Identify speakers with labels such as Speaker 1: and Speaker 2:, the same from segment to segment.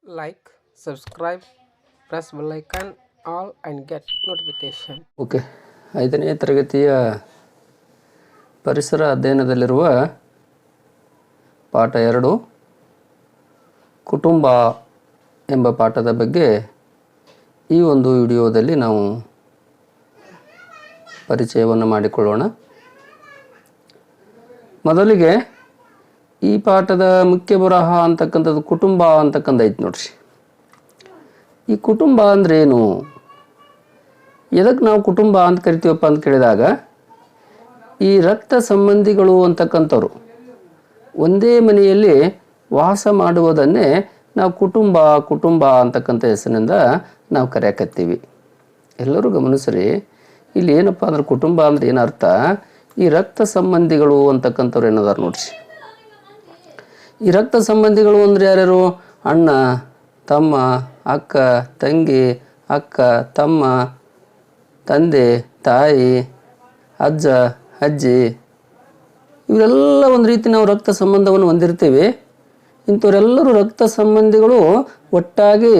Speaker 1: like, subscribe, press bell icon all and get notification.
Speaker 2: Okay 5ನೇ ತರಗತಿಯ ಪರಿಸರ ಅಧ್ಯಯನದಲ್ಲಿರುವ ಪಾಠ 2 ಕುಟುಂಬ ಎಂಬ ಪಾಠದ ಬಗ್ಗೆ ಈ ಒಂದು ವಿಡಿಯೋದಲ್ಲಿ ನಾವು ಪರಿಚಯವನ್ನು ಮಾಡಿಕೊಳ್ಳೋಣ. ಮೊದಲಿಗೆ ಈ ಪಾಠದ ಮುಖ್ಯ ಬರಹ ಅಂತಕ್ಕಂಥದ್ದು ಕುಟುಂಬ ಅಂತಕ್ಕಂಥ ಐತೆ ನೋಡ್ರಿ. ಈ ಕುಟುಂಬ ಅಂದ್ರೆ ಏನು, ಎದಕ್ಕೆ ನಾವು ಕುಟುಂಬ ಅಂತ ಕರಿತೀವಪ್ಪ ಅಂತ ಕೇಳಿದಾಗ, ಈ ರಕ್ತ ಸಂಬಂಧಿಗಳು ಅಂತಕ್ಕಂಥವ್ರು ಒಂದೇ ಮನೆಯಲ್ಲಿ ವಾಸ ಮಾಡುವುದನ್ನೇ ನಾವು ಕುಟುಂಬ ಕುಟುಂಬ ಅಂತಕ್ಕಂಥ ಹೆಸರಿನಿಂದ ನಾವು ಕರೆಯಕತ್ತೀವಿ. ಎಲ್ಲರೂ ಗಮನಿಸ್ರಿ, ಇಲ್ಲಿ ಏನಪ್ಪ ಅಂದ್ರೆ ಕುಟುಂಬ ಅಂದ್ರೆ ಏನರ್ಥ, ಈ ರಕ್ತ ಸಂಬಂಧಿಗಳು ಅಂತಕ್ಕಂಥವ್ರು ಏನದಾರ ನೋಡ್ರಿ. ಈ ರಕ್ತ ಸಂಬಂಧಿಗಳು ಅಂದರೆ ಯಾರ್ಯಾರು? ಅಣ್ಣ, ತಮ್ಮ, ಅಕ್ಕ, ತಂಗಿ, ಅಕ್ಕ, ತಮ್ಮ, ತಂದೆ, ತಾಯಿ, ಅಜ್ಜ, ಅಜ್ಜಿ, ಇವರೆಲ್ಲ ಒಂದು ರೀತಿ ನಾವು ರಕ್ತ ಸಂಬಂಧವನ್ನು ಹೊಂದಿರ್ತೀವಿ. ಇಂಥವರೆಲ್ಲರೂ ರಕ್ತ ಸಂಬಂಧಿಗಳು ಒಟ್ಟಾಗಿ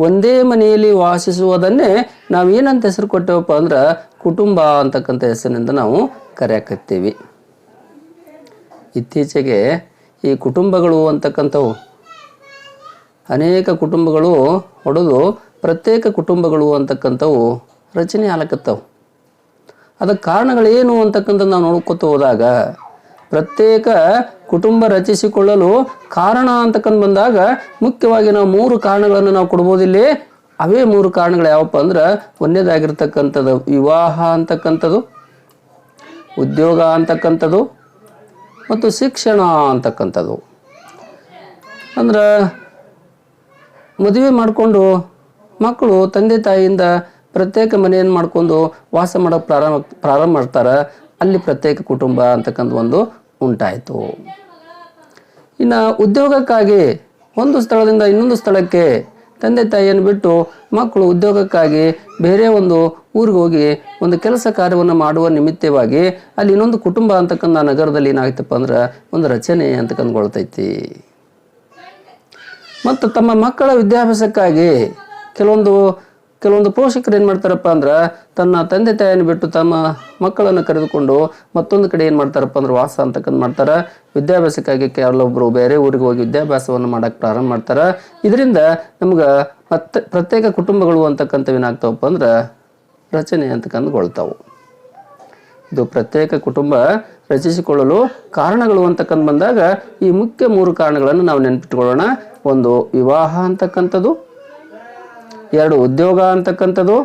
Speaker 2: ಒಂದೇ ಮನೆಯಲ್ಲಿ ವಾಸಿಸುವುದನ್ನೇ ನಾವು ಏನಂತ ಹೆಸರು ಕೊಟ್ಟೇವಪ್ಪ ಅಂದ್ರೆ ಕುಟುಂಬ ಅಂತಕ್ಕಂಥ ಹೆಸರಿನಿಂದ ನಾವು ಕರೆಯಕತ್ತೀವಿ. ಇತ್ತೀಚೆಗೆ ಈ ಕುಟುಂಬಗಳು ಅಂತಕ್ಕಂಥವು ಅನೇಕ ಕುಟುಂಬಗಳು ಹೊಡೆದು ಪ್ರತ್ಯೇಕ ಕುಟುಂಬಗಳು ಅಂತಕ್ಕಂಥವು ರಚನೆ ಆಗಕತ್ತವು. ಅದಕ್ಕೆ ಕಾರಣಗಳೇನು ಅಂತಕ್ಕಂಥ ನಾವು ನೋಡ್ಕೊತ ಹೋದಾಗ, ಪ್ರತ್ಯೇಕ ಕುಟುಂಬ ರಚಿಸಿಕೊಳ್ಳಲು ಕಾರಣ ಅಂತಕ್ಕಂಥ ಬಂದಾಗ ಮುಖ್ಯವಾಗಿ ನಾವು 3 ಕಾರಣಗಳನ್ನು ನಾವು ಕೊಡ್ಬೋದಿಲ್ಲಿ. ಅವೇ 3 ಕಾರಣಗಳು ಯಾವಪ್ಪ ಅಂದ್ರೆ, ಒಂದೇದಾಗಿರ್ತಕ್ಕಂಥದ್ದು ವಿವಾಹ ಅಂತಕ್ಕಂಥದ್ದು, ಉದ್ಯೋಗ ಅಂತಕ್ಕಂಥದ್ದು ಮತ್ತು ಶಿಕ್ಷಣ ಅಂತಕ್ಕಂಥದ್ದು. ಅಂದ್ರೆ ಮದುವೆ ಮಾಡಿಕೊಂಡು ಮಕ್ಕಳು ತಂದೆ ತಾಯಿಯಿಂದ ಪ್ರತ್ಯೇಕ ಮನೆಯನ್ನು ಮಾಡ್ಕೊಂಡು ವಾಸ ಮಾಡೋಕ್ಕೆ ಪ್ರಾರಂಭ ಮಾಡ್ತಾರೆ. ಅಲ್ಲಿ ಪ್ರತ್ಯೇಕ ಕುಟುಂಬ ಅಂತಕ್ಕಂಥ ಒಂದು ಉಂಟಾಯಿತು. ಇನ್ನು ಉದ್ಯೋಗಕ್ಕಾಗಿ ಒಂದು ಸ್ಥಳದಿಂದ ಇನ್ನೊಂದು ಸ್ಥಳಕ್ಕೆ ತಂದೆ ತಾಯಿಯನ್ನು ಬಿಟ್ಟು ಮಕ್ಕಳು ಉದ್ಯೋಗಕ್ಕಾಗಿ ಬೇರೆ ಒಂದು ಊರಿಗೆ ಹೋಗಿ ಒಂದು ಕೆಲಸ ಕಾರ್ಯವನ್ನು ಮಾಡುವ ನಿಮಿತ್ತವಾಗಿ ಅಲ್ಲಿ ಇನ್ನೊಂದು ಕುಟುಂಬ ಅಂತಕ್ಕಂಥ ನಗರದಲ್ಲಿ ಏನಾಗ್ತಪ್ಪ ಅಂದ್ರೆ ಒಂದು ರಚನೆ ಅಂತಕ್ಕಂದ್ಕೊಳ್ತೈತಿ. ಮತ್ತು ತಮ್ಮ ಮಕ್ಕಳ ವಿದ್ಯಾಭ್ಯಾಸಕ್ಕಾಗಿ ಕೆಲವೊಂದು ಪೋಷಕರು ಏನು ಮಾಡ್ತಾರಪ್ಪ ಅಂದ್ರೆ ತನ್ನ ತಂದೆ ತಾಯಿಯನ್ನು ಬಿಟ್ಟು ತಮ್ಮ ಮಕ್ಕಳನ್ನು ಕರೆದುಕೊಂಡು ಮತ್ತೊಂದು ಕಡೆ ಏನು ಮಾಡ್ತಾರಪ್ಪ ಅಂದ್ರೆ ವಾಸ ಅಂತಕ್ಕಂಥ ಮಾಡ್ತಾರೆ. ವಿದ್ಯಾಭ್ಯಾಸಕ್ಕಾಗಿ ಕೆಲವೊಬ್ಬರು ಬೇರೆ ಊರಿಗೆ ಹೋಗಿ ವಿದ್ಯಾಭ್ಯಾಸವನ್ನು ಮಾಡೋಕ್ಕೆ ಪ್ರಾರಂಭ ಮಾಡ್ತಾರೆ. ಇದರಿಂದ ನಮ್ಗೆ ಮತ್ತೆ ಪ್ರತ್ಯೇಕ ಕುಟುಂಬಗಳು ಅಂತಕ್ಕಂಥವು ಏನಾಗ್ತಾವಪ್ಪ ಅಂದ್ರೆ ರಚನೆ ಅಂತಕ್ಕಂದ್ಕೊಳ್ತಾವು. ಇದು ಪ್ರತ್ಯೇಕ ಕುಟುಂಬ ರಚಿಸಿಕೊಳ್ಳಲು ಕಾರಣಗಳು ಅಂತಕ್ಕಂಥ ಬಂದಾಗ ಈ ಮುಖ್ಯ 3 ಕಾರಣಗಳನ್ನು ನಾವು ನೆನಪಿಟ್ಕೊಳ್ಳೋಣ. 1 ವಿವಾಹ ಅಂತಕ್ಕಂಥದ್ದು, 2 ಉದ್ಯೋಗ ಅಂತಕ್ಕಂಥದ್ದು,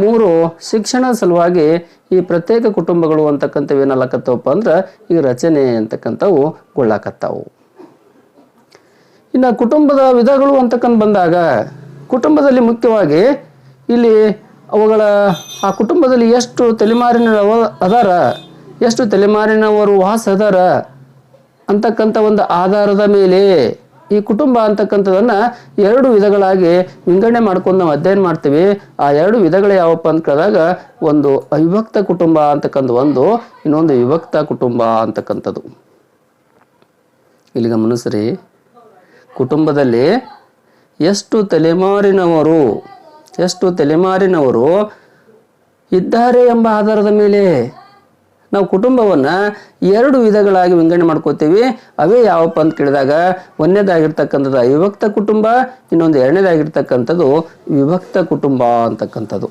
Speaker 2: 3 ಶಿಕ್ಷಣ ಸಲುವಾಗಿ ಈ ಪ್ರತ್ಯೇಕ ಕುಟುಂಬಗಳು ಅಂತಕ್ಕಂಥವು ಏನಲ್ಲಕತ್ತವಪ್ಪ ಅಂದ್ರೆ ಈ ರಚನೆ ಅಂತಕ್ಕಂಥವು ಗೊಳ್ಳಾಕತ್ತಾವು. ಇನ್ನು ಕುಟುಂಬದ ವಿಧಗಳು ಅಂತಕ್ಕಂಥ ಬಂದಾಗ, ಕುಟುಂಬದಲ್ಲಿ ಮುಖ್ಯವಾಗಿ ಇಲ್ಲಿ ಆ ಕುಟುಂಬದಲ್ಲಿ ಎಷ್ಟು ತಲೆಮಾರಿನ ಅದಾರ, ಎಷ್ಟು ತಲೆಮಾರಿನವರು ವಾಸ ಅದಾರ ಅಂತಕ್ಕಂಥ ಒಂದು ಆಧಾರದ ಮೇಲೆ ಈ ಕುಟುಂಬ ಅಂತಕ್ಕಂಥದನ್ನು 2 ವಿಧಗಳಾಗಿ ವಿಂಗಡಣೆ ಮಾಡ್ಕೊಂಡು ನಾವು ಅಧ್ಯಯನ ಮಾಡ್ತೀವಿ. ಆ 2 ವಿಧಗಳು ಯಾವಪ್ಪ ಅಂತ ಕೇಳಿದಾಗ, ಒಂದು ಅವಿಭಕ್ತ ಕುಟುಂಬ ಅಂತಕ್ಕಂಥ ಒಂದು, ಇನ್ನೊಂದು ವಿಭಕ್ತ ಕುಟುಂಬ ಅಂತಕ್ಕಂಥದ್ದು. ಇಲ್ಲಿ ಗಮನಿಸ್ರಿ, ಕುಟುಂಬದಲ್ಲಿ ಎಷ್ಟು ತಲೆಮಾರಿನವರು ಇದ್ದಾರೆ ಎಂಬ ಆಧಾರದ ಮೇಲೆ ನಾವು ಕುಟುಂಬವನ್ನು 2 ವಿಧಗಳಾಗಿ ವಿಂಗಡಣೆ ಮಾಡ್ಕೋತೀವಿ. ಅವೇ ಯಾವಪ್ಪ ಅಂತ ಕೇಳಿದಾಗ, ಒಂದನೇದಾಗಿರ್ತಕ್ಕಂಥದ್ದು ಅವಿಭಕ್ತ ಕುಟುಂಬ, ಇನ್ನೊಂದು 2ನೇದಾಗಿರ್ತಕ್ಕಂಥದ್ದು ವಿಭಕ್ತ ಕುಟುಂಬ ಅಂತಕ್ಕಂಥದ್ದು.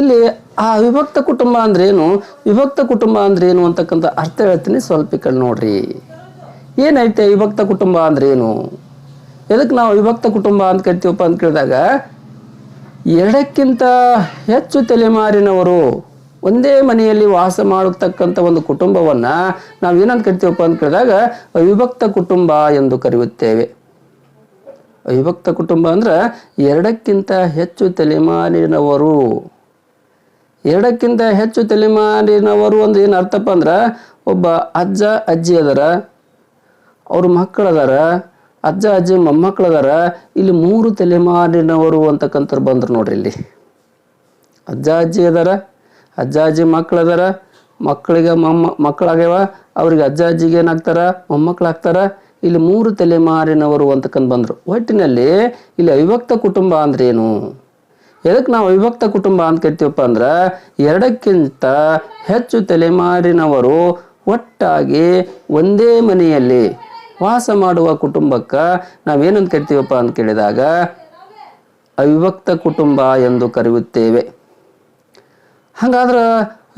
Speaker 2: ಇಲ್ಲಿ ಆ ಅವಿಭಕ್ತ ಕುಟುಂಬ ಅಂದ್ರೇನು, ವಿಭಕ್ತ ಕುಟುಂಬ ಅಂದ್ರೇನು ಅಂತಕ್ಕಂಥ ಅರ್ಥ ಹೇಳ್ತೀನಿ, ಸ್ವಲ್ಪ ಈ ಕಡೆ ನೋಡ್ರಿ. ಏನೈತೆ ವಿಭಕ್ತ ಕುಟುಂಬ ಅಂದ್ರೇನು, ಎದಕ್ಕೆ ನಾವು ವಿಭಕ್ತ ಕುಟುಂಬ ಅಂತ ಕರಿತೀವಪ್ಪ ಅಂತ ಕೇಳಿದಾಗ, 2ಕ್ಕಿಂತ ಹೆಚ್ಚು ತಲೆಮಾರಿನವರು ಒಂದೇ ಮನೆಯಲ್ಲಿ ವಾಸ ಮಾಡತಕ್ಕಂಥ ಒಂದು ಕುಟುಂಬವನ್ನು ನಾವು ಏನಂತ ಕರಿತೀವಪ್ಪ ಅಂತ ಕೇಳಿದಾಗ ಅವಿಭಕ್ತ ಕುಟುಂಬ ಎಂದು ಕರೆಯುತ್ತೇವೆ. ಅವಿಭಕ್ತ ಕುಟುಂಬ ಅಂದ್ರೆ 2ಕ್ಕಿಂತ ಹೆಚ್ಚು ತಲೆಮಾರಿನವರು. 2ಕ್ಕಿಂತ ಹೆಚ್ಚು ತಲೆಮಾರಿನವರು ಅಂದ್ರೆ ಏನು ಅರ್ಥಪ್ಪ ಅಂದ್ರೆ, ಒಬ್ಬ ಅಜ್ಜ ಅಜ್ಜಿ ಅದಾರ, ಅವ್ರ ಮಕ್ಕಳದಾರ, ಅಜ್ಜ ಅಜ್ಜಿ ಮೊಮ್ಮಕ್ಕಳದಾರ, ಇಲ್ಲಿ 3 ತಲೆಮಾರಿನವರು ಅಂತಕ್ಕಂಥವ್ರು ಬಂದ್ರು ನೋಡ್ರಿ. ಇಲ್ಲಿ ಅಜ್ಜ ಅಜ್ಜಿ ಅದಾರ, ಅಜ್ಜ ಅಜ್ಜಿ ಮಕ್ಕಳದಾರ, ಮಕ್ಕಳಿಗೆ ಮಕ್ಕಳಾಗ್ಯಾವ, ಅವ್ರಿಗೆ ಅಜ್ಜ ಅಜ್ಜಿಗೆ ಏನಾಗ್ತಾರ ಮೊಮ್ಮಕ್ಕಳಾಗ್ತಾರ. ಇಲ್ಲಿ 3 ತಲೆಮಾರಿನವರು ಅಂತಕ್ಕಂದು ಬಂದರು. ಒಟ್ಟಿನಲ್ಲಿ ಇಲ್ಲಿ ಅವಿಭಕ್ತ ಕುಟುಂಬ ಅಂದ್ರೆ ಏನು? ಎದಕ್ಕೆ ನಾವು ಅವಿಭಕ್ತ ಕುಟುಂಬ ಅಂತ ಕರಿತೀವಪ್ಪ ಅಂದ್ರೆ 2ಕ್ಕಿಂತ ಹೆಚ್ಚು ತಲೆಮಾರಿನವರು ಒಟ್ಟಾಗಿ ಒಂದೇ ಮನೆಯಲ್ಲಿ ವಾಸ ಮಾಡುವ ಕುಟುಂಬಕ್ಕೆ ನಾವೇನಂತ ಕರಿತೀವಪ್ಪ ಅಂತ ಕೇಳಿದಾಗ ಅವಿಭಕ್ತ ಕುಟುಂಬ ಎಂದು ಕರೆಯುತ್ತೇವೆ. ಹಾಗಾದ್ರೆ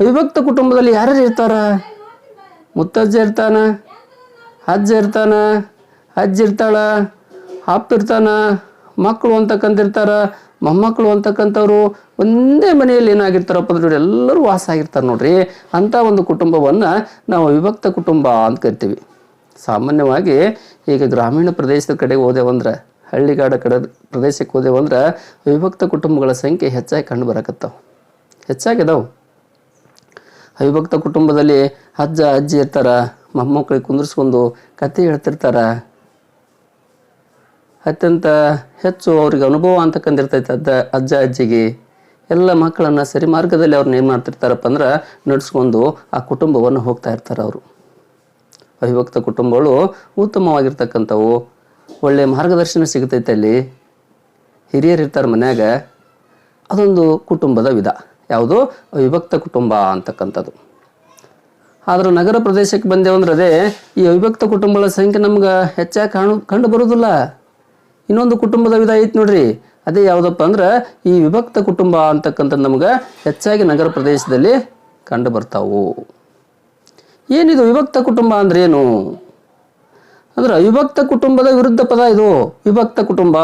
Speaker 2: ಅವಿಭಕ್ತ ಕುಟುಂಬದಲ್ಲಿ ಯಾರ್ಯಾರು ಇರ್ತಾರ? ಮುತ್ತಜ್ಜ ಇರ್ತಾನ, ಅಜ್ಜ ಇರ್ತಾನ, ಅಜ್ಜಿ ಇರ್ತಾಳ, ಅಪ್ಪ ಇರ್ತಾನ, ಮಕ್ಕಳು ಅಂತಕ್ಕಂತಿರ್ತಾರ, ಮೊಮ್ಮಕ್ಕಳು ಅಂತಕ್ಕಂಥವ್ರು ಒಂದೇ ಮನೆಯಲ್ಲಿ ಏನಾಗಿರ್ತಾರಪ್ಪ ಅಂದ್ರೆ ಎಲ್ಲರೂ ವಾಸ ಆಗಿರ್ತಾರೆ ನೋಡ್ರಿ. ಅಂಥ ಒಂದು ಕುಟುಂಬವನ್ನು ನಾವು ಅವಿಭಕ್ತ ಕುಟುಂಬ ಅಂತ ಕರಿತೀವಿ. ಸಾಮಾನ್ಯವಾಗಿ ಈಗ ಗ್ರಾಮೀಣ ಪ್ರದೇಶದ ಕಡೆಗೆ ಹೋದೆವಂದ್ರೆ, ಹಳ್ಳಿಗಾಡ ಕಡೆ ಪ್ರದೇಶಕ್ಕೆ ಹೋದೆವಂದ್ರೆ ಅವಿಭಕ್ತ ಕುಟುಂಬಗಳ ಸಂಖ್ಯೆ ಹೆಚ್ಚಾಗಿ ಕಂಡು ಬರಕತ್ತಾವ, ಹೆಚ್ಚಾಗಿದಾವೆ. ಅವಿಭಕ್ತ ಕುಟುಂಬದಲ್ಲಿ ಅಜ್ಜ ಅಜ್ಜಿ ಇರ್ತಾರ, ಮೊಮ್ಮಕ್ಕಳಿಗೆ ಕುಂದಿರ್ಸ್ಕೊಂಡು ಕತೆ ಹೇಳ್ತಿರ್ತಾರ. ಅತ್ಯಂತ ಹೆಚ್ಚು ಅವ್ರಿಗೆ ಅನುಭವ ಅಂತಕ್ಕಂದಿರ್ತೈತೆ ಅಜ್ಜ ಅಜ್ಜಿಗೆ. ಎಲ್ಲ ಮಕ್ಕಳನ್ನು ಸರಿ ಮಾರ್ಗದಲ್ಲಿ ಅವ್ರನ್ನ ಏನು ಮಾಡ್ತಿರ್ತಾರಪ್ಪ ಅಂದ್ರೆ ನಡೆಸ್ಕೊಂಡು ಆ ಕುಟುಂಬವನ್ನು ಹೋಗ್ತಾ ಇರ್ತಾರೆ ಅವರು. ಅವಿಭಕ್ತ ಕುಟುಂಬಗಳು ಉತ್ತಮವಾಗಿರ್ತಕ್ಕಂಥವು, ಒಳ್ಳೆಯ ಮಾರ್ಗದರ್ಶನ ಸಿಗ್ತೈತೆ. ಅಲ್ಲಿ ಹಿರಿಯರು ಇರ್ತಾರೆ ಮನ್ಯಾಗ, ಅದೊಂದು ಕುಟುಂಬದ ವಿಧ. ಯಾವುದು? ಅವಿಭಕ್ತ ಕುಟುಂಬ ಅಂತಕ್ಕಂಥದ್ದು. ಆದ್ರೆ ನಗರ ಪ್ರದೇಶಕ್ಕೆ ಬಂದೇವಂದ್ರೆ ಅದೇ ಈ ಅವಿಭಕ್ತ ಕುಟುಂಬಗಳ ಸಂಖ್ಯೆ ನಮ್ಗೆ ಹೆಚ್ಚಾಗಿ ಕಂಡು ಬರೋದಿಲ್ಲ. ಇನ್ನೊಂದು ಕುಟುಂಬದ ವಿಧ ಐತಿ ನೋಡ್ರಿ, ಅದೇ ಯಾವುದಪ್ಪ ಅಂದ್ರೆ ಈ ವಿಭಕ್ತ ಕುಟುಂಬ ಅಂತಕ್ಕಂಥದ್ದು ನಮ್ಗೆ ಹೆಚ್ಚಾಗಿ ನಗರ ಪ್ರದೇಶದಲ್ಲಿ ಕಂಡು ಬರ್ತಾವು. ಏನಿದು ವಿಭಕ್ತ ಕುಟುಂಬ ಅಂದ್ರೆ ಏನು ಅಂದ್ರೆ ಅವಿಭಕ್ತ ಕುಟುಂಬದ ವಿರುದ್ಧ ಪದ ಇದು ವಿಭಕ್ತ ಕುಟುಂಬ.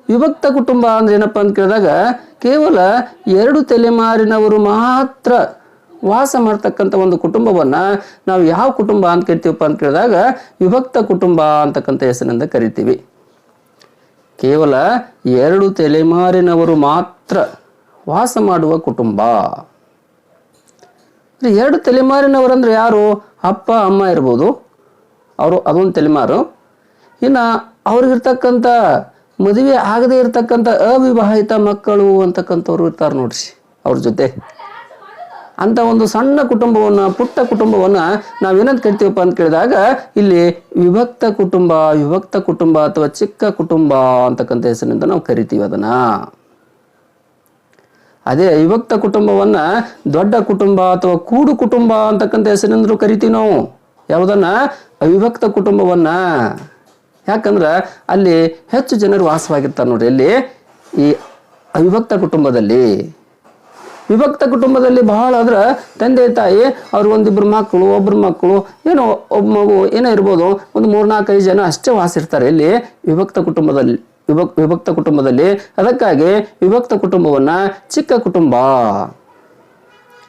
Speaker 2: ವಿಭಕ್ತ ಕುಟುಂಬ ಅಂದ್ರೆ ಏನಪ್ಪ ಅಂತ ಕೇಳಿದಾಗ ಕೇವಲ 2 ತಲೆಮಾರಿನವರು ಮಾತ್ರ ವಾಸ ಮಾಡ್ತಕ್ಕಂಥ ಒಂದು ಕುಟುಂಬವನ್ನ ನಾವು ಯಾವ ಕುಟುಂಬ ಅಂತ ಕರಿತೀವಪ್ಪ ಅಂತ ಕೇಳಿದಾಗ ವಿಭಕ್ತ ಕುಟುಂಬ ಅಂತಕ್ಕಂಥ ಹೆಸರಿನಿಂದ ಕರಿತೀವಿ. ಕೇವಲ 2 ತಲೆಮಾರಿನವರು ಮಾತ್ರ ವಾಸ ಮಾಡುವ ಕುಟುಂಬ. 2 ತಲೆಮಾರಿನವರು ಅಂದ್ರೆ ಯಾರು? ಅಪ್ಪ ಅಮ್ಮ ಇರ್ಬೋದು, ಅವರು ಅದೊಂದು ತಲೆಮಾರು. ಇನ್ನು ಅವ್ರಿಗಿರ್ತಕ್ಕಂಥ ಮದುವೆ ಆಗದೆ ಇರ್ತಕ್ಕಂಥ ಅವಿವಾಹಿತ ಮಕ್ಕಳು ಅಂತಕ್ಕಂಥವ್ರು ಇರ್ತಾರೆ ನೋಡ್ರಿ ಅವ್ರ ಜೊತೆ. ಅಂತ ಒಂದು ಸಣ್ಣ ಕುಟುಂಬವನ್ನ, ಪುಟ್ಟ ಕುಟುಂಬವನ್ನ ನಾವೇನಂತ ಕರಿತೀವಪ್ಪ ಅಂತ ಕೇಳಿದಾಗ ಇಲ್ಲಿ ವಿಭಕ್ತ ಕುಟುಂಬ, ವಿಭಕ್ತ ಕುಟುಂಬ ಅಥವಾ ಚಿಕ್ಕ ಕುಟುಂಬ ಅಂತಕ್ಕಂಥ ಹೆಸರಿನಿಂದ ನಾವು ಕರಿತೀವಿ ಅದನ್ನ. ಅದೇ ಅವಿಭಕ್ತ ಕುಟುಂಬವನ್ನ ದೊಡ್ಡ ಕುಟುಂಬ ಅಥವಾ ಕೂಡು ಕುಟುಂಬ ಅಂತಕ್ಕಂಥ ಹೆಸರಿನಿಂದಲೂ ಕರಿತೀವಿ ನಾವು. ಯಾವುದನ್ನ? ಅವಿಭಕ್ತ ಕುಟುಂಬವನ್ನ. ಯಾಕಂದ್ರೆ ಅಲ್ಲಿ ಹೆಚ್ಚು ಜನರು ವಾಸವಾಗಿರ್ತಾರೆ ನೋಡ್ರಿ ಅಲ್ಲಿ ಈ ಅವಿಭಕ್ತ ಕುಟುಂಬದಲ್ಲಿ. ವಿಭಕ್ತ ಕುಟುಂಬದಲ್ಲಿ ಬಹಳ ಆದ್ರೆ ತಂದೆ ತಾಯಿ ಅವ್ರು ಒಂದಿಬ್ರು ಮಕ್ಕಳು, ಒಬ್ರು ಮಕ್ಕಳು, ಏನೋ ಒಬ್ಬ ಮಗು ಏನೋ ಇರ್ಬೋದು, ಒಂದು 3-4-5 ಜನ ಅಷ್ಟೇ ವಾಸಿರ್ತಾರೆ ಇಲ್ಲಿ ವಿಭಕ್ತ ಕುಟುಂಬದಲ್ಲಿ. ವಿಭಕ್ತ ಕುಟುಂಬದಲ್ಲಿ ಅದಕ್ಕಾಗಿ ವಿಭಕ್ತ ಕುಟುಂಬವನ್ನ ಚಿಕ್ಕ ಕುಟುಂಬ,